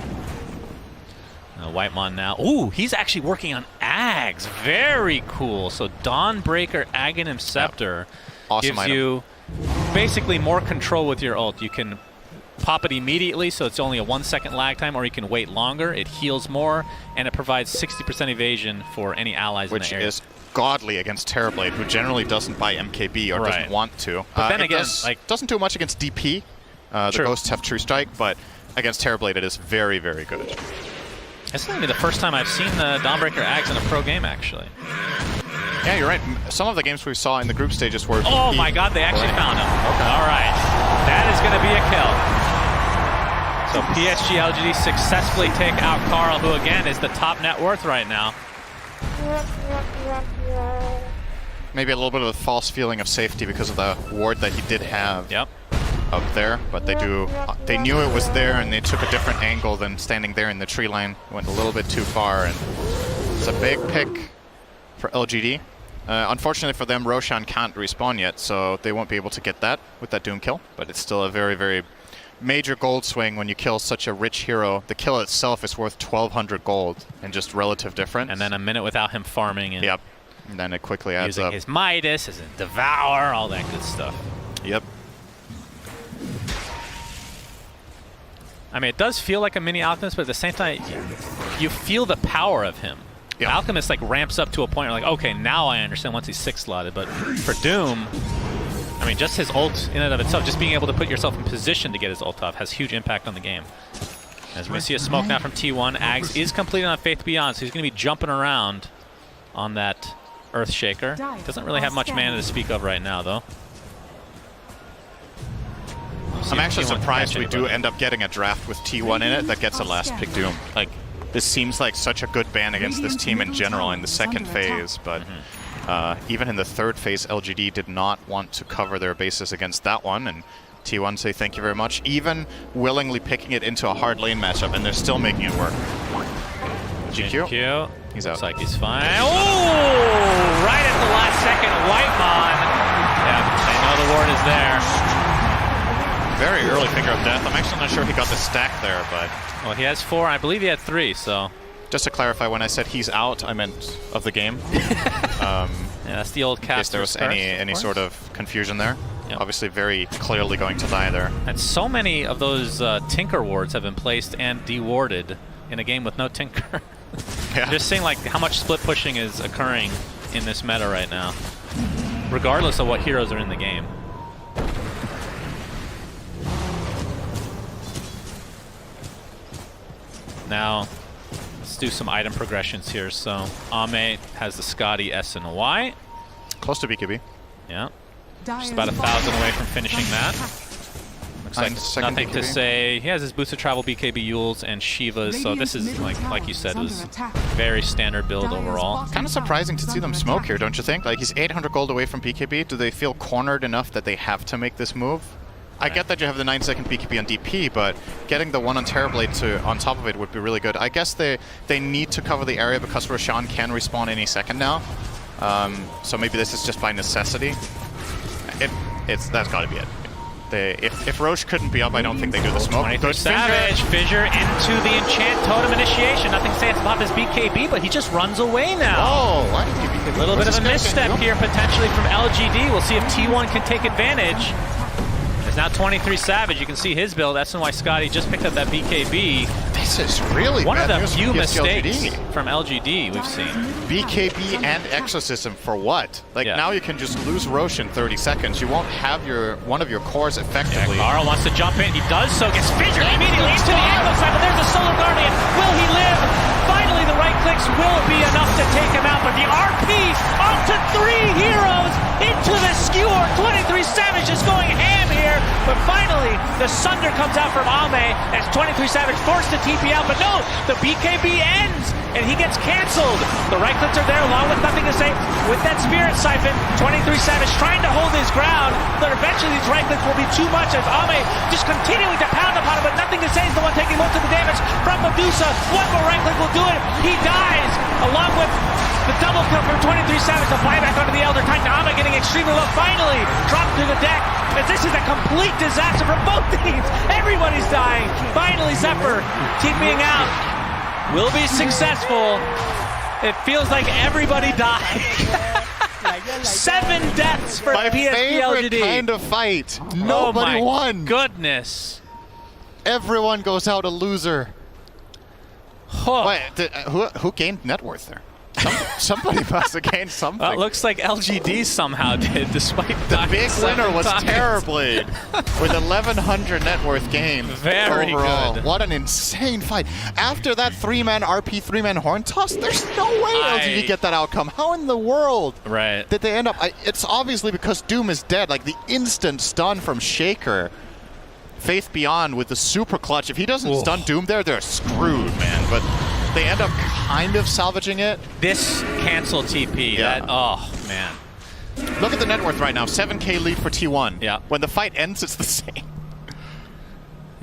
Whitemon now. Ooh, he's actually working on Ags. Very cool. So Dawnbreaker Aghanim Scepter awesome gives item. you basically more control with your ult. You can pop it immediately, so it's only a 1-second lag time, or you can wait longer. It heals more, and it provides 60% evasion for any allies in the area. Which is godly against Terrorblade, who generally doesn't buy MKB or doesn't want to. But then again, doesn't do much against DP. The Ghosts have True Strike, but against Terrorblade it is very, very good. This is going to be the first time I've seen the Dawnbreaker Ags in a pro game, actually. Yeah, you're right. Some of the games we saw in the group stages were... Oh my god, they actually found him. Okay. All right. That is going to be a kill. So PSG.LGD successfully take out Carl, who again is the top net worth right now. Maybe a little bit of a false feeling of safety because of the ward that he did have up there, but they knew it was there and they took a different angle than standing there in the tree line. Went a little bit too far, and it's a big pick for LGD. Unfortunately for them, Roshan can't respawn yet, so they won't be able to get that with that Doom kill, but it's still a very, very major gold swing when you kill such a rich hero. The kill itself is worth 1,200 gold in just relative difference. And then a minute without him farming. And and then it quickly adds using up. His Midas, his Devour, all that good stuff. Yep. I mean, it does feel like a mini Alchemist, but at the same time, you feel the power of him. Alchemist like ramps up to a point where like, okay, now I understand once he's 6-slotted, but for Doom, I mean, just his ult in and of itself, just being able to put yourself in position to get his ult off has huge impact on the game. As we see a smoke now from T1, Ags is completed on Faith Beyond, so he's going to be jumping around on that Earthshaker. Doesn't really have much mana to speak of right now, though. I'm actually surprised we do end up getting a draft with T1 in it that gets a last pick Doom. Like, this seems like such a good ban against this team in general in the second phase, but even in the third phase, LGD did not want to cover their bases against that one, and T1 say thank you very much, even willingly picking it into a hard lane matchup, and they're still making it work. GQ. He's out. Looks like he's fine. Oh! Right at the last second, Whitemon. Yeah, they know the ward is there. Very early finger of death. I'm actually not sure he got the stack there, but... Well, he has 4. I believe he had 3, so... Just to clarify, when I said he's out, I meant of the game. Yeah, that's the old cast. In case there was any sort of confusion there. Yep. Obviously very clearly going to die there. And so many of those Tinker wards have been placed and dewarded in a game with no Tinker. Just seeing like how much split pushing is occurring in this meta right now, regardless of what heroes are in the game. Now, let's do some item progressions here. So, Ame has the Scotty S and Y. Close to BKB. Yeah. Just about 1,000 away from finishing that. Looks like nothing to say. He has his boosted travel BKB Yules and Shivas, so this is, like you said, was very standard build overall. Kind of surprising to see them smoke here, don't you think? Like, he's 800 gold away from BKB. Do they feel cornered enough that they have to make this move? I get that you have the 9-second BKB on DP, but getting the 1 on Terrorblade on top of it would be really good. I guess they need to cover the area because Roshan can respawn any second now. So maybe this is just by necessity. That's got to be it. If Roche couldn't be up, I don't think they do the smoke. Good Savage, Fissure into the Enchant Totem Initiation. Nothing saying it's about his BKB, but he just runs away now. Oh, why did he BKB? A little bit of a misstep here potentially from LGD. We'll see if T1 can take advantage. There's now 23 Savage. You can see his build. That's why Scotty just picked up that BKB. This is really one of bad the news few for mistakes PSG. from LGD we've seen. BKB and Exorcism for what? Like, now you can just lose Roche in 30 seconds. You won't have one of your cores effectively. Yeah, Carl wants to jump in. He does so. Gets fissured immediately into the angle side, but there's a Solar Guardian. Will he live? Finally, the right clicks will be enough to take him out, but the RP onto 3 heroes into the skewer. 23 Savage is going ham here, but finally the Sunder comes out from Ame as 23 Savage forced to TP out, but no, the BKB ends and he gets canceled. The right clicks are there along with nothing to say. With that Spirit Siphon, 23 Savage trying to hold his ground, but eventually these right clicks will be too much as Ame just continuing to pound upon him, but nothing to say is the one taking most of the damage from Medusa. One more right click will do it. He dies along with the double kill from 23 Savage to fly back onto the Elder Titan. Ame getting extremely low, finally dropped to the deck. As this is a complete disaster for both teams. Everybody's dying. Finally, Zephyr TPing out will be successful. It feels like everybody died. 7 deaths for My PSG.LGD. favorite kind of fight. Nobody won. Goodness. Everyone goes out a loser. Oh. Wait, who gained net worth there? Somebody must have gained something. Well, it looks like LGD somehow did, despite the big winner was times. Terrorblade with 1,100 net worth gained Very overall. good. What an insane fight. After that 3-man RP, 3-man horn toss, there's no way LGD get that outcome. How in the world did they end up? It's obviously because Doom is dead. Like the instant stun from Shaker. Faith Beyond with the super clutch. If he doesn't stun Doom there, they're screwed, man. But they end up kind of salvaging it. This cancel TP. Yeah. Oh, man. Look at the net worth right now. 7K lead for T1. Yeah. When the fight ends, it's the same.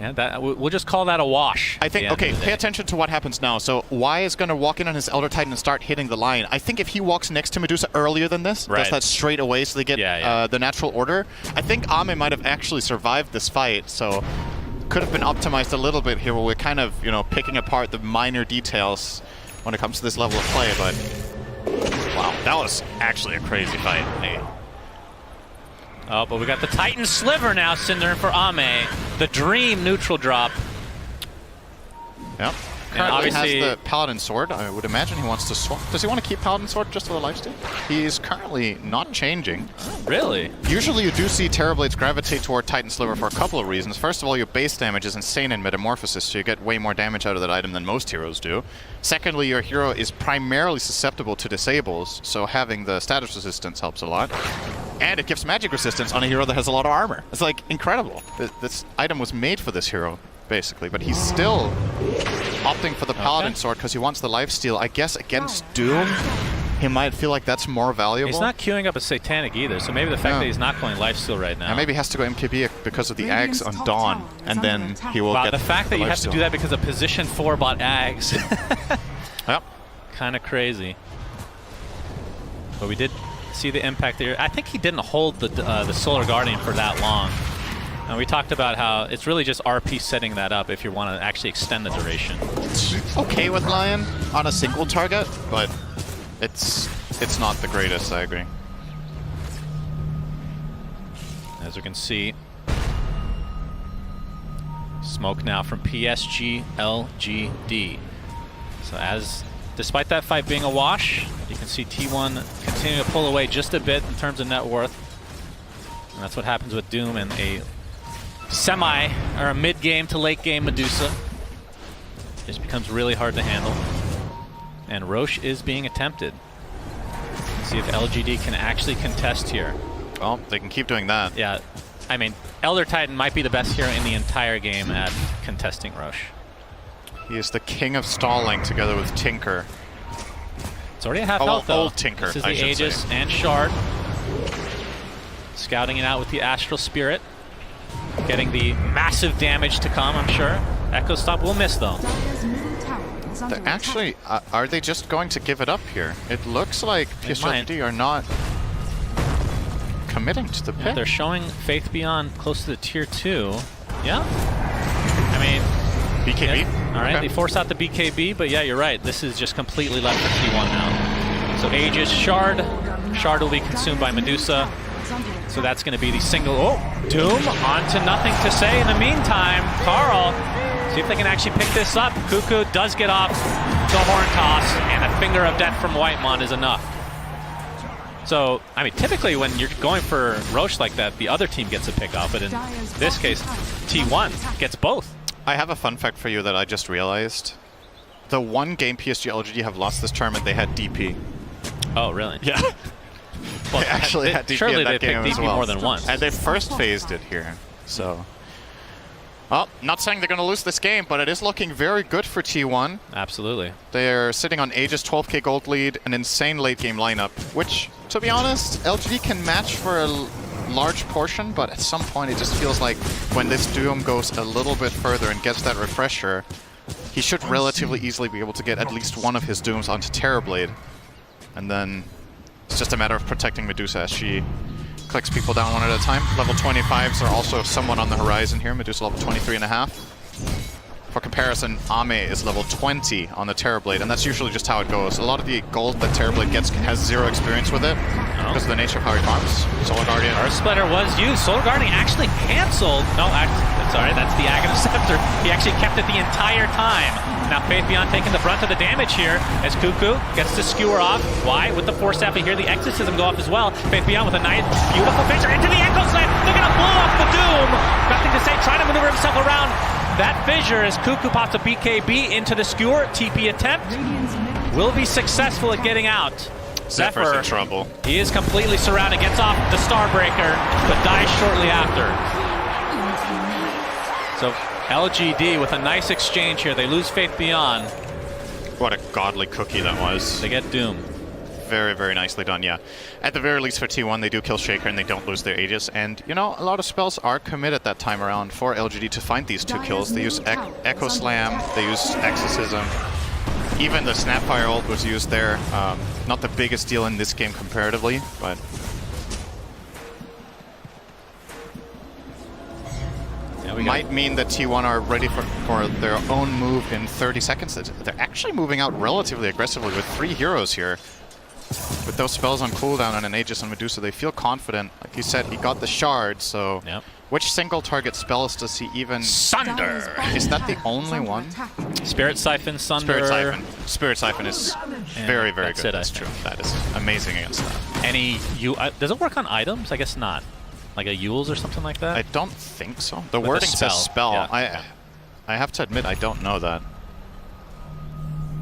Yeah, we'll just call that a wash. I think, okay, pay attention to what happens now. So Y is going to walk in on his Elder Titan and start hitting the line. I think if he walks next to Medusa earlier than this, does that straight away so they get the natural order, I think Ame might have actually survived this fight, so could have been optimized a little bit here where we're kind of, picking apart the minor details when it comes to this level of play, but wow, that was actually a crazy fight. Hey. Oh, but we got the Titan Sliver now, Cinder for Ame. The Dream neutral drop. Yep. Currently has the Paladin Sword. I would imagine he wants to swap. Does he want to keep Paladin Sword just for the lifesteal? He's currently not changing. Really? Usually you do see Terrorblades gravitate toward Titan Sliver for a couple of reasons. First of all, your base damage is insane in Metamorphosis, so you get way more damage out of that item than most heroes do. Secondly, your hero is primarily susceptible to disables, so having the status resistance helps a lot. And it gives magic resistance on a hero that has a lot of armor. It's like incredible. This item was made for this hero, basically, but he's still opting for the Paladin Sword because he wants the lifesteal. I guess against Doom, he might feel like that's more valuable. He's not queuing up a Satanic either, so maybe the fact that he's not going lifesteal right now. And maybe he has to go MKB because of the Ags on Dawn, and then he will get the fact that you have to do that because of position 4 bot Ags. Yep. Kind of crazy. But we did see the impact there. I think he didn't hold the Solar Guardian for that long. And we talked about how it's really just RP setting that up if you want to actually extend the duration. It's okay with Lion on a single target, but it's not the greatest, I agree. As we can see, smoke now from PSG.LGD. So despite that fight being a wash, you can see T1 continue to pull away just a bit in terms of net worth. And that's what happens with Doom and a a mid-game to late-game Medusa. Just becomes really hard to handle. And Roche is being attempted. Let's see if LGD can actually contest here. Well, they can keep doing that. Yeah, I mean, Elder Titan might be the best hero in the entire game at contesting Rosh. He is the king of stalling together with Tinker. It's already a half Oh, health though. old Tinker, This is I the should Aegis say. and Shard. Scouting it out with the Astral Spirit. Getting the massive damage to come, I'm sure. Echo Stop will miss though. Actually, are they just going to give it up here? It looks like PSG.LGD are not committing to the pick. They're showing Faith Beyond close to the tier 2. Yeah. I mean, BKB? yeah. All right, Okay. they force out the BKB, but yeah, you're right. This is just completely left for T1 now. So Aegis, Shard. Shard will be consumed by Medusa. So that's going to be the single. Oh, Doom on to nothing to say in the meantime. Carl, see if they can actually pick this up. Cuckoo does get off the horn toss, and a finger of death from Whitemon is enough. So, I mean, typically when you're going for Roche like that, the other team gets a pick off, but in this case, T1 gets both. I have a fun fact for you that I just realized. The one game PSG.LGD have lost this tournament, they had DP. Oh, really? Yeah. Well, They actually had DP surely in that they game picked as DP well. more than once. And they first phased it here, so. Well, not saying they're going to lose this game, but it is looking very good for T1. Absolutely. They're sitting on Aegis 12k gold lead, an insane late game lineup, which, to be honest, LGD can match for a large portion, but at some point it just feels like when this Doom goes a little bit further and gets that refresher, he should relatively easily be able to get at least one of his Dooms onto Terrorblade. And then it's just a matter of protecting Medusa as she clicks people down one at a time. Level 25s are also somewhat on the horizon here. Medusa level 23.5. For comparison, Ame is level 20 on the Terrorblade, and that's usually just how it goes. A lot of the gold that Terrorblade gets has zero experience with it because of the nature of how he farms. Solar Guardian. Earth Splitter was used. Solar Guardian actually canceled. No, sorry, that's the Aghanim Scepter. He actually kept it the entire time. Now Faith Beyond taking the brunt of the damage here as Cuckoo gets to skewer off. Why? With the Force Staff, we hear the Exorcism go off as well. Faith Beyond with a nice, beautiful fissure into the Echo Slam. They're going to blow off the Doom. Nothing to say, trying to maneuver himself around that fissure as Cuckoo pops a BKB into the skewer. TP attempt will be successful at getting out. Zephyr's in trouble. He is completely surrounded, gets off the Starbreaker, but dies shortly after. So LGD with a nice exchange here. They lose Faith Beyond. What a godly cookie that was. They get Doom. Very, very nicely done, yeah. At the very least for T1, they do kill Shaker and they don't lose their Aegis. And, you know, a lot of spells are committed that time around for LGD to find these 2 kills. They use Echo Slam, they use Exorcism. Even the Snapfire ult was used there. Not the biggest deal in this game comparatively, but... might mean that T1 are ready for their own move in 30 seconds. They're actually moving out relatively aggressively with 3 heroes here. With those spells on cooldown and an Aegis on Medusa, they feel confident. Like you said, he got the shard, so... Yep. Which single target spells does he even... Sunder! Is that the only one? Spirit Siphon, Sunder. Spirit Siphon. Spirit Siphon is very, very that's good. it, I That's think. true. That is amazing against that. Any... does it work on items? I guess not. Like a Yules or something like that? I don't think so. The With wording a spell. says spell. Yeah. I have to admit, I don't know that.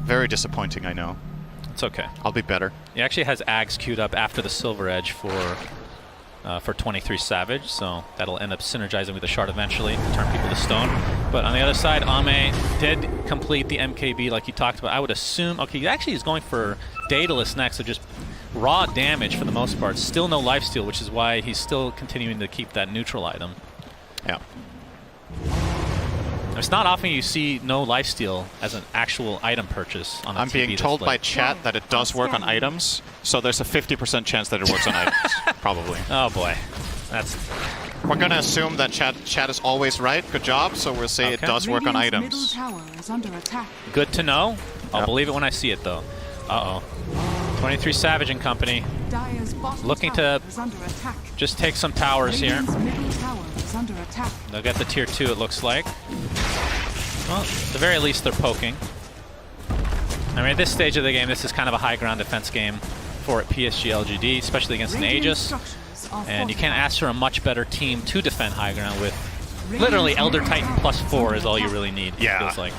Very disappointing, I know. It's okay. I'll be better. He actually has Ags queued up after the Silver Edge for 23 Savage, so that'll end up synergizing with the Shard eventually, turn people to stone. But on the other side, Ame did complete the MKB like you talked about. I would assume, okay, he actually is going for Daedalus next, so just raw damage for the most part. Still no lifesteal, which is why he's still continuing to keep that neutral item. Yeah. It's not often you see no lifesteal as an actual item purchase on a I'm TB being this told by late. chat that it does work on items, so there's a 50% chance that it works on items, probably. Oh boy. That's... We're going to assume that chat is always right. Good job. So we'll say it does work on items. Good to know. I'll believe it when I see it, though. Uh-oh. 23 Savage and company. Looking to just take some towers here. They'll get the tier 2, it looks like. Well, at the very least, they're poking. I mean, at this stage of the game, this is kind of a high ground defense game for PSG.LGD, especially against an Aegis. And you can't ask for a much better team to defend high ground with literally Elder Titan +4 is all you really need. Yeah. Feels like.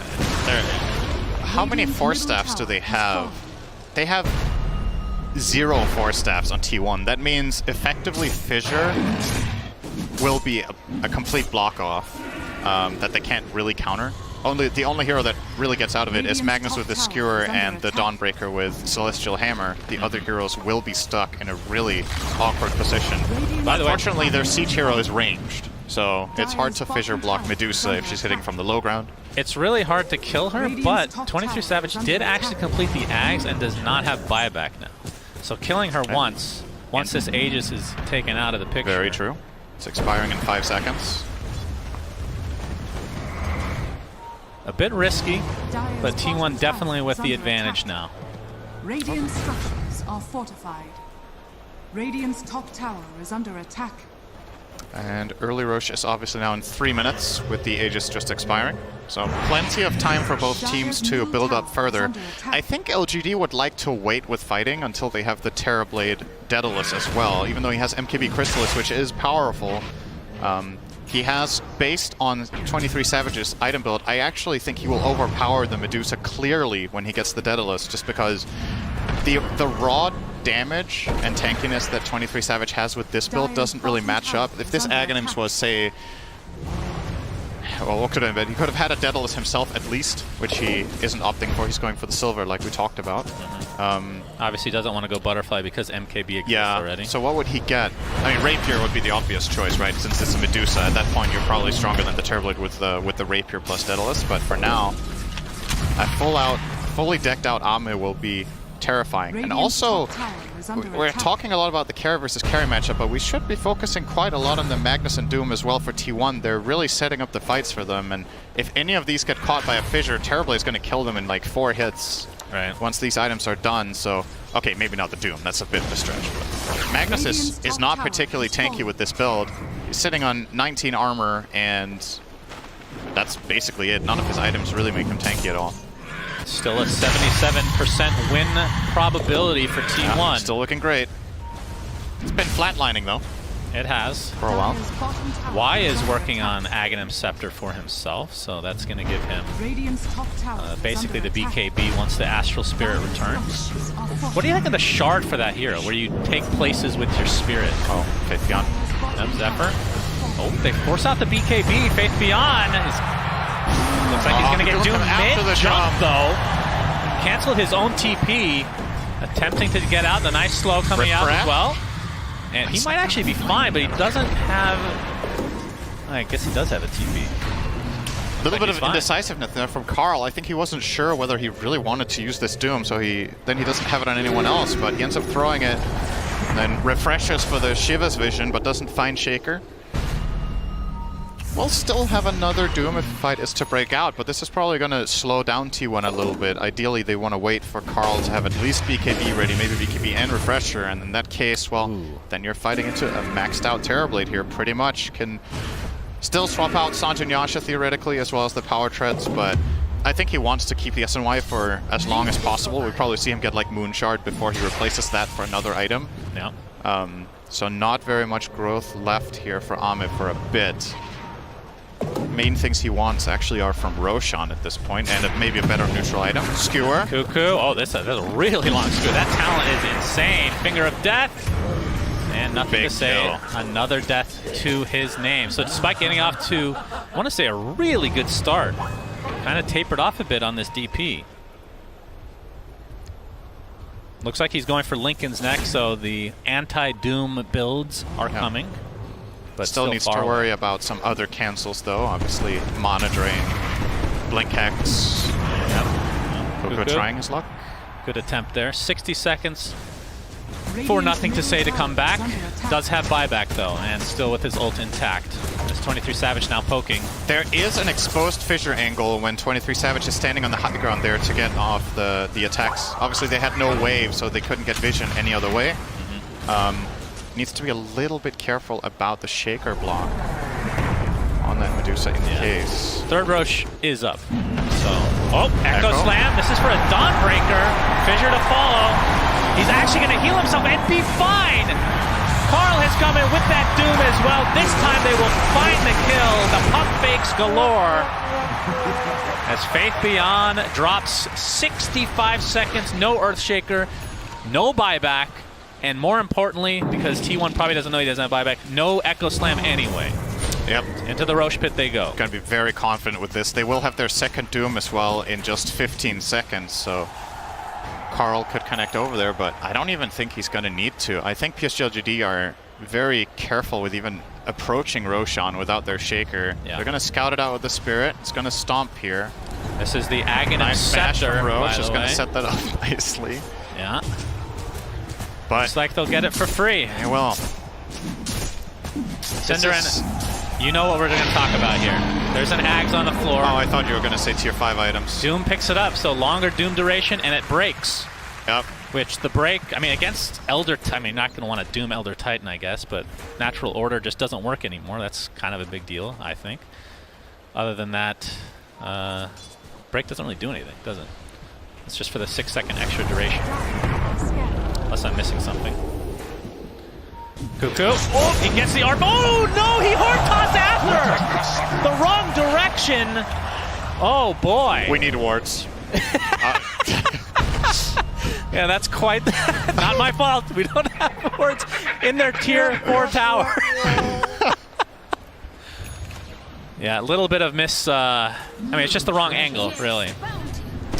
How many Force Staffs do they have? They have 0 force staffs on T1. That means effectively Fissure will be a complete block off that they can't really counter. The only hero that really gets out of it is Magnus with the Skewer and the Dawnbreaker with Celestial Hammer. The other heroes will be stuck in a really awkward position. By the way, unfortunately, their siege hero is ranged, so it's hard to Fissure block Medusa if she's hitting from the low ground. it's really hard to kill her, but 23 Savage did actually complete the Ags and does not have buyback now. So killing her once this Aegis is taken out of the picture. Very true. It's expiring in 5 seconds. A bit risky, but T1 definitely with the advantage now. Radiant structures are fortified. Radiant's top tower is under attack. And early Roche is obviously now in 3 minutes with the Aegis just expiring. So plenty of time for both teams to build up further. I think LGD would like to wait with fighting until they have the Terrorblade Daedalus as well, even though he has MKB Crystallis, which is powerful. He has, based on 23 Savage's item build, I actually think he will overpower the Medusa clearly when he gets the Daedalus, just because the raw damage and tankiness that 23 Savage has with this build doesn't really match up. If this Aghanims was, say, well, what could have been? He could have had a Daedalus himself at least, which he isn't opting for. He's going for the silver, like we talked about. Obviously doesn't want to go Butterfly because MKB exists already. So what would he get? I mean, Rapier would be the obvious choice, right? Since it's a Medusa, at that point you're probably stronger than the Terrorblade with the Rapier plus Daedalus. But for now, a fully decked out Ame will be terrifying. And also, we're talking a lot about the carry versus carry matchup, but we should be focusing quite a lot on the Magnus and Doom as well for T1. They're really setting up the fights for them, and if any of these get caught by a Fissure, Terrorblade is going to kill them in like 4 hits once these items are done. So, okay, maybe not the Doom, that's a bit of a stretch. But Magnus is not particularly tanky with this build. He's sitting on 19 armor, and that's basically it. None of his items really make him tanky at all. Still a 77% win probability for T1. Yeah, still looking great. It's been flatlining though. It has. For a while. Y is working on Aghanim Scepter for himself, so that's going to give him basically the BKB once the Astral Spirit returns. What do you think of the shard for that hero, where you take places with your spirit? Oh, Faith Beyond. Zephyr. Oh, they force out the BKB. Faith Beyond looks like he's going to get Doom mid-jump, though. Canceled his own TP, attempting to get out. The nice slow coming out as well. And he might actually be fine, but he doesn't have... I guess he does have a TP. A little bit of indecisiveness there from Carl. I think he wasn't sure whether he really wanted to use this Doom, so then he doesn't have it on anyone else, but he ends up throwing it, and then refreshes for the Shiva's vision, but doesn't find Shaker. We'll still have another Doom if the fight is to break out, but this is probably going to slow down T1 a little bit. Ideally, they want to wait for Carl to have at least BKB ready, maybe BKB and Refresher, and in that case, well, then you're fighting into a maxed out Terrorblade here, pretty much. Can still swap out Sanju Nyasha theoretically, as well as the Power Treads, but I think he wants to keep the SNY for as long as possible. We'll probably see him get like Moon Shard before he replaces that for another item. Yeah. So not very much growth left here for Ame for a bit. Main things he wants actually are from Roshan at this point, and maybe a better neutral item. Skewer. Cuckoo. Oh, that's a really long skewer. That talent is insane. Finger of Death. And nothing to say. Kill. Another death to his name. So despite getting off to, I want to say, a really good start, kind of tapered off a bit on this DP. Looks like he's going for Lincoln's next, so the anti-Doom builds are coming. But still needs to worry about some other cancels though. Obviously, Mana Drain, Blink Hex. Yep. Cuckoo trying his luck. Good attempt there. 60 seconds for nothing to say to come back. Does have buyback though, and still with his ult intact. There's 23 Savage now poking. There is an exposed Fissure angle when 23 Savage is standing on the high ground there to get off the attacks. Obviously, they had no wave, so they couldn't get vision any other way. Needs to be a little bit careful about the Shaker block on that Medusa in case. Third Roche is up. So, Echo Slam. This is for a Dawnbreaker. Fissure to follow. He's actually going to heal himself and be fine. Carl has come in with that Doom as well. This time they will find the kill. The pump fakes galore. As Faith Beyond drops 65 seconds. No Earthshaker. no buyback, and more importantly, because T1 probably doesn't know he doesn't have buyback, no Echo Slam anyway. Yep. Into the Roche pit they go. Gonna be very confident with this. They will have their second Doom as well in just 15 seconds, so Carl could connect over there, but I don't even think he's gonna need to. I think PSG.LGD are very careful with even approaching Roshan without their Shaker. Yeah. They're gonna scout it out with the Spirit. It's gonna stomp here. This is the Aghanim Nice smash Scepter, from Roche. by Is the gonna way. set that up nicely. Yeah. But Looks like they'll get it for free. they will. Cinderin, you know what we're going to talk about here. There's an Ags on the floor. Oh, I thought you were gonna say tier 5 items. Doom picks it up, so longer Doom duration, and it breaks. Yep. Which the break, I mean, against Elder, I mean, not going to want to Doom Elder Titan, I guess, but Natural Order just doesn't work anymore. That's kind of a big deal, I think. Other than that, break doesn't really do anything, does it? It's just for the 6-second extra duration. Unless I'm missing something. Cuckoo. Oh, he gets the arm. Oh, no, he hard toss after! The wrong direction. Oh, boy. We need wards. Yeah, that's quite not my fault. We don't have wards in their tier 4 tower. Yeah, a little bit of miss. I mean, it's just the wrong angle, really.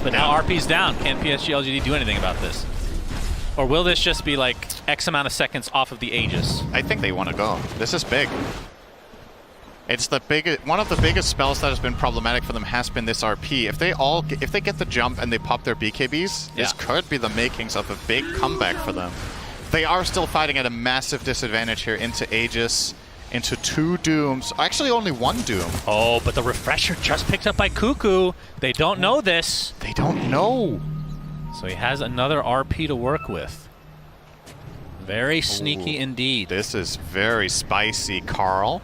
But now RP's down. Can PSG.LGD do anything about this? Or will this just be like X amount of seconds off of the Aegis? I think they want to go. This is big. It's the biggest, one of the biggest spells that has been problematic for them has been this RP. If they get the jump and they pop their BKBs, this could be the makings of a big comeback for them. They are still fighting at a massive disadvantage here into Aegis, into 2 Dooms. Actually, only 1 Doom. Oh, but the refresher just picked up by Cuckoo. They don't know this. They don't know. So he has another RP to work with. Very sneaky indeed. This is very spicy, Carl.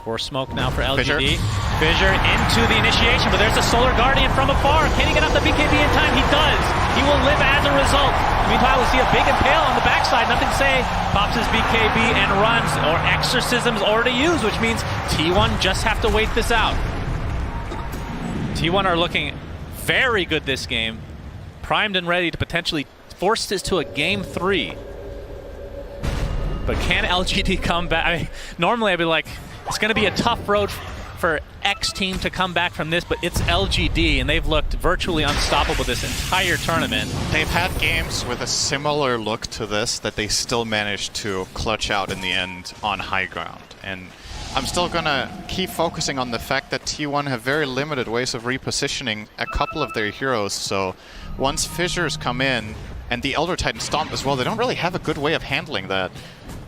4 smoke now for LGD. Fissure. Fissure into the initiation, but there's a Solar Guardian from afar. Can he get off the BKB in time? He does. He will live as a result. Meanwhile, we see a big impale on the backside. Nothing to say. Pops his BKB and runs, or Exorcism's already used, which means T1 just have to wait this out. T1 are looking very good this game. Primed and ready to potentially force this to a game 3. But can LGD come back? I mean, normally I'd be like, it's going to be a tough road for X team to come back from this, but it's LGD, and they've looked virtually unstoppable this entire tournament. They've had games with a similar look to this that they still managed to clutch out in the end on high ground. And I'm still going to keep focusing on the fact that T1 have very limited ways of repositioning a couple of their heroes, so once Fissures come in, and the Elder Titan Stomp as well, they don't really have a good way of handling that.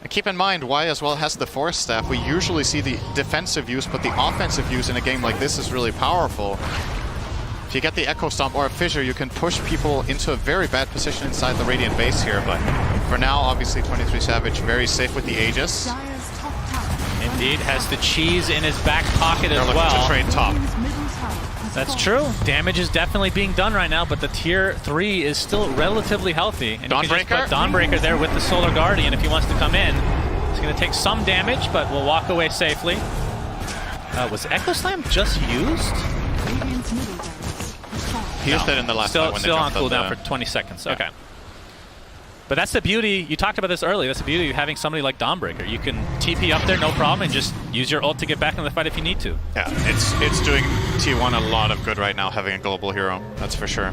And keep in mind, Y as well has the Force Staff. We usually see the defensive use, but the offensive use in a game like this is really powerful. If you get the Echo Stomp or a Fissure, you can push people into a very bad position inside the Radiant base here, but for now, obviously 23 Savage very safe with the Aegis. Dire's top tower. Indeed, has the cheese in his back pocket They're as looking well. to trade top. Radiant's middle tower has That's fallen. true. Damage is definitely being done right now, but the tier 3 is still relatively healthy. And you can just Dawnbreaker? put Dawnbreaker there with the Solar Guardian if he wants to come in. He's going to take some damage, but will walk away safely. Was Echo Slam just used? Radiant's middle barracks has fallen. He used it in the last fight when Still they on jumped cooldown the- for 20 seconds. Okay. But that's the beauty. You talked about this earlier. That's the beauty of having somebody like Dawnbreaker. You can TP up there, no problem, and just use your ult to get back in the fight if you need to. Yeah, it's doing T1 a lot of good right now, having a global hero. That's for sure.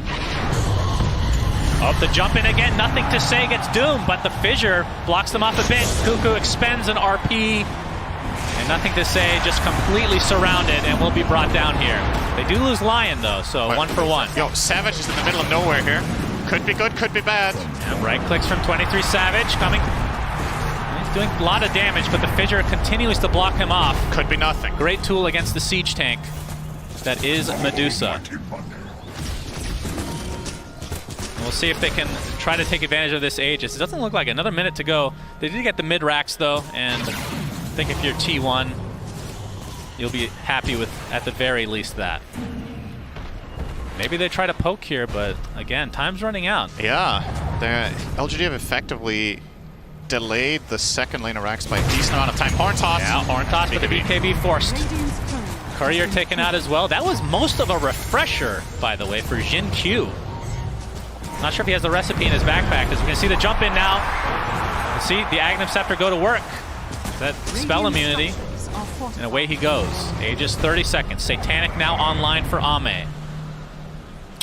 Oh, the jump in again. Nothing to say gets doomed, but the Fissure blocks them off a bit. Cuckoo expends an RP. And nothing to say, just completely surrounded and will be brought down here. They do lose Lion, though, so But- 1 for 1. Yo, Savage is in the middle of nowhere here. Could be good, could be bad. And right clicks from 23 Savage coming. He's doing a lot of damage, but the Fissure continues to block him off. Could be nothing. Great tool against the siege tank. That is Medusa. And we'll see if they can try to take advantage of this Aegis. It doesn't look like another minute to go. They did get the mid racks though, and I think if you're T1, you'll be happy with at the very least that. Maybe they try to poke here, but again, time's running out. Yeah, LGD have effectively delayed the second lane of racks by a decent amount of time. Horn toss. Yeah, horn toss, but the BKB forced. Radiant's courier. Courier taken out as well. That was most of a refresher, by the way, for Jin Q. Not sure if he has the recipe in his backpack, as we can see the jump in now. You see the Aghanim Scepter go to work. That spell immunity, and away he goes. Aegis 30 seconds. Satanic now online for Ame.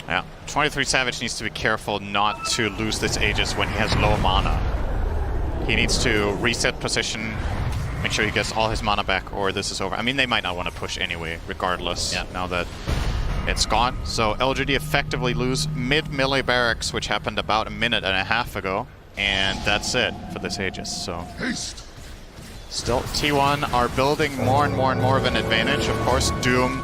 Yeah, 23 Savage needs to be careful not to lose this Aegis when he has low mana. He needs to reset position, make sure he gets all his mana back, or this is over. I mean, they might not want to push anyway, regardless, now that it's gone. So LGD effectively lose mid-melee barracks, which happened about a minute and a half ago, and that's it for this Aegis. So still, T1 are building more and more and more of an advantage. Of course, Doom,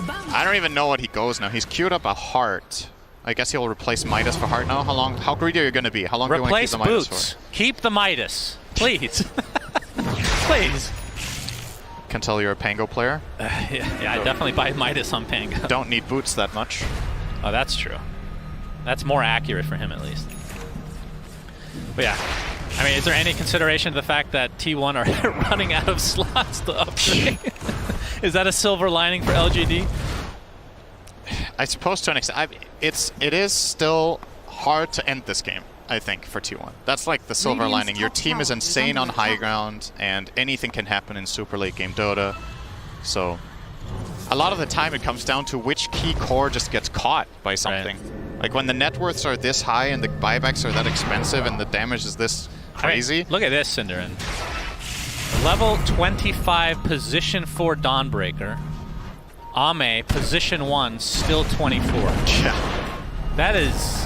I don't even know what he goes now. He's queued up a heart. I guess he'll replace Midas for heart now. How greedy are you going to be? How long do you want to keep the Midas boots. for? Keep the Midas, please. Please. Can tell you're a Pango player. Yeah, I definitely buy Midas on Pango. Don't need boots that much. Oh, that's true. That's more accurate for him, at least. But yeah, I mean, is there any consideration to the fact that T1 are running out of slots to upgrade? Is that a silver lining for LGD? I suppose to an extent. It is still hard to end this game, I think, for T1. That's like the silver lining. Your team is insane on high ground, and anything can happen in super late game Dota. So a lot of the time it comes down to which key core just gets caught by something. Right. Like when the net worths are this high and the buybacks are that expensive and the damage is this crazy. I mean, look at this, Cinderin. Level 25 position 4 Dawnbreaker. Ame, position 1, still 24. Yeah. That is...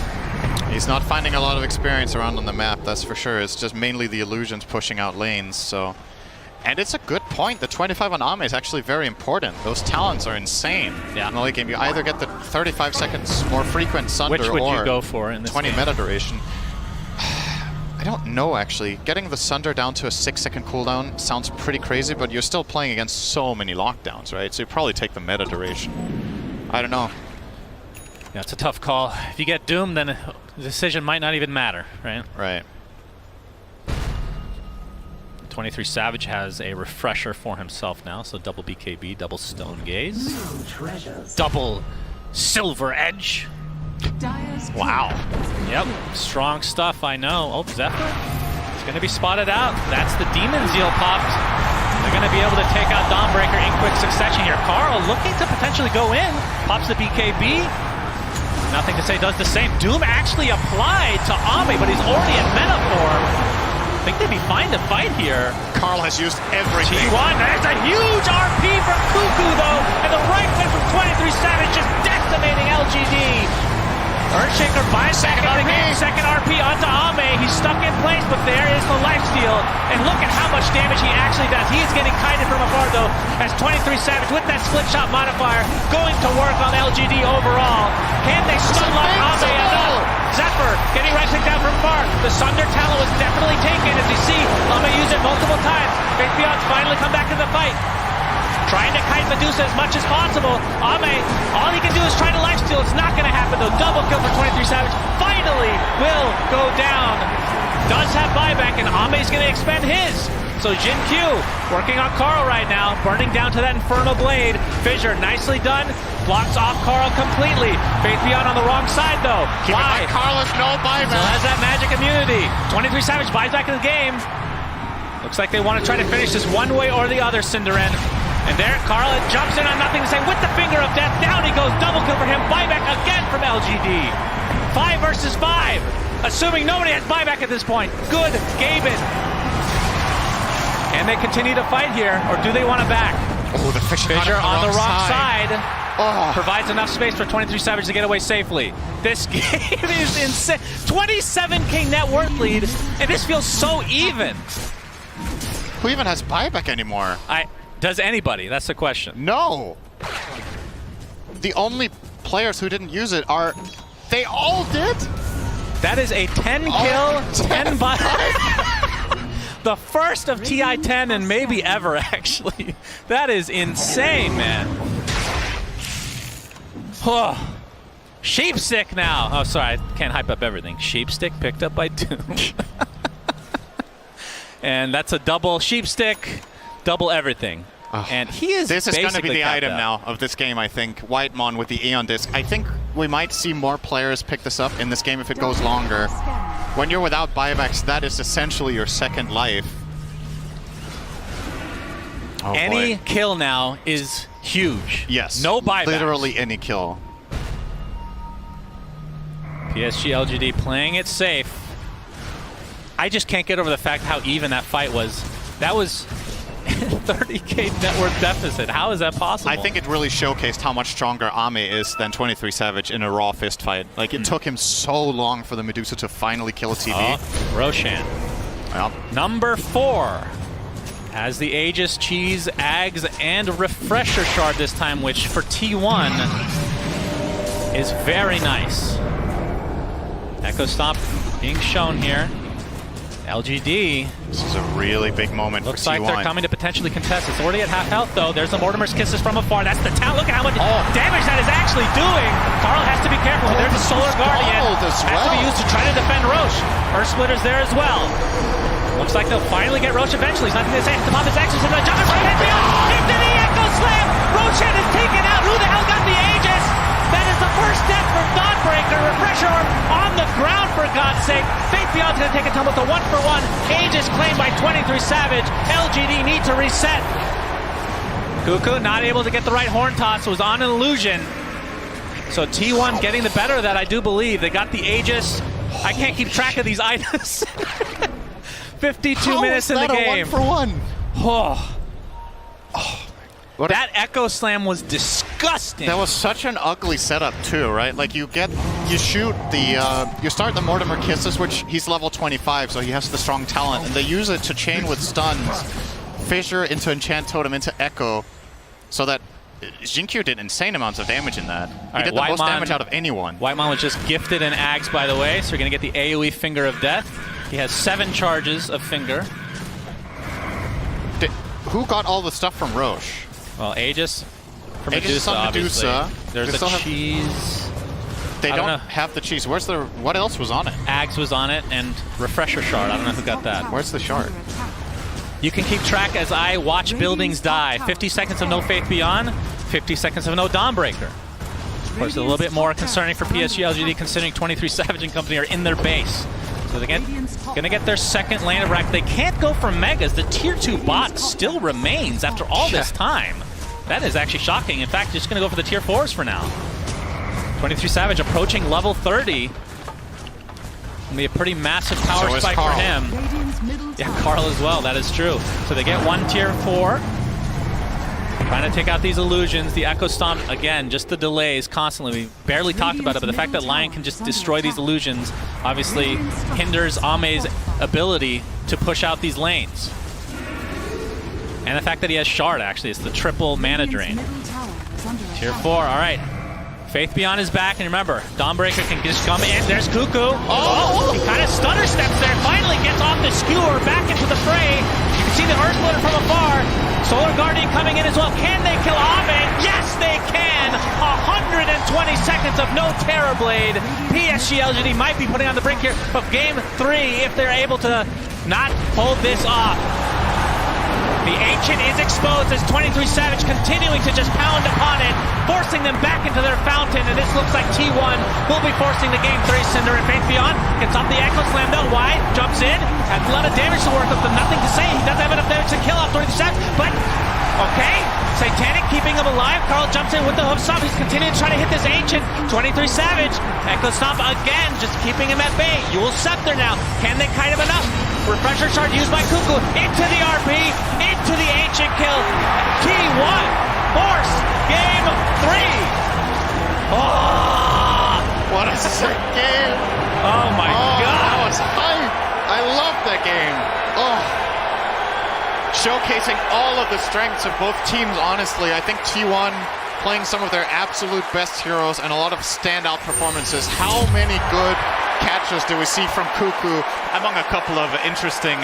He's not finding a lot of experience around on the map, that's for sure. It's just mainly the illusions pushing out lanes, so... And it's a good point. The 25 on Ame is actually very important. Those talents are insane. Yeah. In the late game, you either get the 35 seconds more frequent Sunder Which would or you go for in this 20 game? meta duration. I don't know, actually. Getting the Sunder down to a 6-second cooldown sounds pretty crazy, but you're still playing against so many lockdowns, right? So you probably take the meta duration. I don't know. Yeah, it's a tough call. If you get Doom, then the decision might not even matter, right? Right. 23 Savage has a refresher for himself now, so double BKB, double Stone Gaze, double Silver Edge. Wow. Yep, strong stuff, I know. Oh, Zephyr? It's going to be spotted out. That's the Demon Zeal popped. They're going to be able to take out Dawnbreaker in quick succession here. Carl looking to potentially go in. Pops the BKB. Nothing to say, does the same. Doom actually applied to Ame, but he's already in meta form. I think they'd be fine to fight here. Carl has used everything. T1, there's a huge RP from Cuckoo, though, and the right foot from 23 Savage just decimating LGD. Earthshaker buys back into the game. Second RP onto Ame. He's stuck in place, but there is the lifesteal. And look at how much damage he actually does. He is getting kited from afar, though, as 23 Savage with that split shot modifier going to work on LGD overall. Can they stun lock Ame enough? Zephyr getting right click down from far. The Sunder Talon was definitely taken, as you see. Ame used it multiple times. Faith Beyond's finally come back to the fight. Trying to kite Medusa as much as possible. Ame, all he can do is try to lifesteal. It's not going to happen, though. Double kill for 23 Savage. Finally will go down. Does have buyback, and Ame's going to expend his. So Jin Q working on Carl right now, burning down to that Inferno Blade. Fissure, nicely done. Blocks off Carl completely. Faith Beyond on the wrong side, though. Why? Carl has no buyback. Still has that magic immunity. 23 Savage buys back in the game. Looks like they want to try to finish this one way or the other, Cinderin. And there, Carl jumps in on nothing to say with the finger of death. Down he goes. Double kill for him. Buyback again from LGD. 5 versus 5. Assuming nobody has buyback at this point. Good Gaben. And they continue to fight here, or do they want to back? Oh, the Fissure on the wrong side. Oh. Provides enough space for 23 Savage to get away safely. This game is insane. 27k net worth lead, and this feels so even. Who even has buyback anymore? Does anybody? That's the question. No. The only players who didn't use it are... They all did? That is a 10 kill, 10 buy. The first of Ti10 and maybe ever, actually. That is insane, man. Oh. Sheepstick now. Oh, sorry, I can't hype up everything. Sheepstick picked up by Doom. And that's a double Sheepstick, double everything. Oh. And he is This is going to be the item out. now of this game, I think. Whitemon with the Aeon Disc. I think we might see more players pick this up in this game if it goes longer. When you're without buybacks, that is essentially your second life. Oh, Any boy. kill now is huge. Yes. No buybacks. Literally any kill. PSG.LGD playing it safe. I just can't get over the fact how even that fight was. That was 30k net worth deficit. How is that possible? I think it really showcased how much stronger Ame is than 23 Savage in a raw fist fight. Like, it took him so long for the Medusa to finally kill a TV. Oh, Roshan. Yep. Number 4 has the Aegis, Cheese, Ags, and Refresher Shard this time, which for T1 is very nice. Echo Stomp being shown here. LGD. This is a really big moment Looks for like T1. they're coming to potentially contest. It's already at half health, though. There's the Mortimer's Kisses from afar. That's the talent. Look at how much damage that is actually doing. Carl has to be careful. There's the Solar Guardian. Has to be used to try to defend Roche. Earth Splitter's there as well. Looks like they'll finally get Roche eventually. He's not going to say to pop his Exorcism. The jump is right at into the Echo Slam. Roshan is taken out. Who the hell got the Aegis? That is the first death for Dawnbreaker. Refresher on the ground, for God's sake. Faith Beyond's going to take a tumble to 1-for-1. Aegis claimed by 23 Savage. LGD need to reset. Cuckoo not able to get the right horn toss. Was on an illusion. So T1 getting the better of that, I do believe. They got the Aegis. I can't keep track of these items. 52 minutes in the game. How is that a 1-for-1? Oh. What That Echo Slam was disgusting. That was such an ugly setup too, right? Like you shoot the, you start the Mortimer Kisses, which he's level 25, so he has the strong talent, and they use it to chain with stuns, Fissure into Enchant Totem into Echo, so that Jinkyu did insane amounts of damage in that. He did the most damage out of anyone. Whitemon was just gifted an Ags, by the way, so you're going to get the AoE Finger of Death. He has 7 charges of Finger. Who got all the stuff from Roche? Well, Aegis from Aegis Medusa, on obviously. Medusa. There's the cheese. They I don't know. don't have the cheese. Where's the? What else was on it? Ags was on it, and Refresher Shard. I don't know who got that. Where's the shard? You can keep track as I watch buildings die. 50 seconds of no Faith Beyond, 50 seconds of no Dawnbreaker. Of course, a little bit more concerning for PSG.LGD considering 23 Savage and company are in their base. So they're going to get their second lane of rack. They can't go for Megas. The tier 2 bot still remains after all this time. That is actually shocking. In fact, just going to go for the tier 4s for now. 23 Savage approaching level 30. Going to be a pretty massive power spike for him. Yeah, Carl as well. That is true. So they get one tier 4. Trying to take out these illusions. The Echo Stomp, again, just the delays constantly. We barely talked about it, but the fact that Lion can just destroy these illusions obviously hinders Ame's ability to push out these lanes. And the fact that he has Shard, actually. It's the triple mana drain. Tier 4, all right. Faith Beyond is back, and remember, Dawnbreaker can just come in. There's Cuckoo. Oh, he kind of stutter steps there. Finally gets off the skewer, back into the fray. You can see the Earth Splitter from afar. Solar Guardian coming in as well. Can they kill Ame? Yes, they can. 120 seconds of no Terrorblade. PSG.LGD might be putting on the brink here of Game 3 if they're able to not hold this off. The Ancient is exposed as 23 Savage continuing to just pound upon it, forcing them back into their fountain, and this looks like T1 will be forcing the Game 3. Cinder and Faith Beyond gets off the Echo Slam though. Wide, jumps in, has a lot of damage to work with, but nothing to say. He doesn't have enough damage to kill off 23 Savage, but okay. Satanic keeping him alive. Carl jumps in with the hoof stomp. He's continuing to try to hit this Ancient. 23 Savage. Echo Stomp again, just keeping him at bay. Yule Scepter now. Can they kite him enough? Refresher Shard used by Cuckoo. Into the RP. Into the Ancient kill. T1 force Game 3. Oh! What a sick game. Oh my God. That was hype. I love that game. Oh. Showcasing all of the strengths of both teams, honestly. I think T1 playing some of their absolute best heroes and a lot of standout performances. How many good catches do we see from Cuckoo among a couple of interesting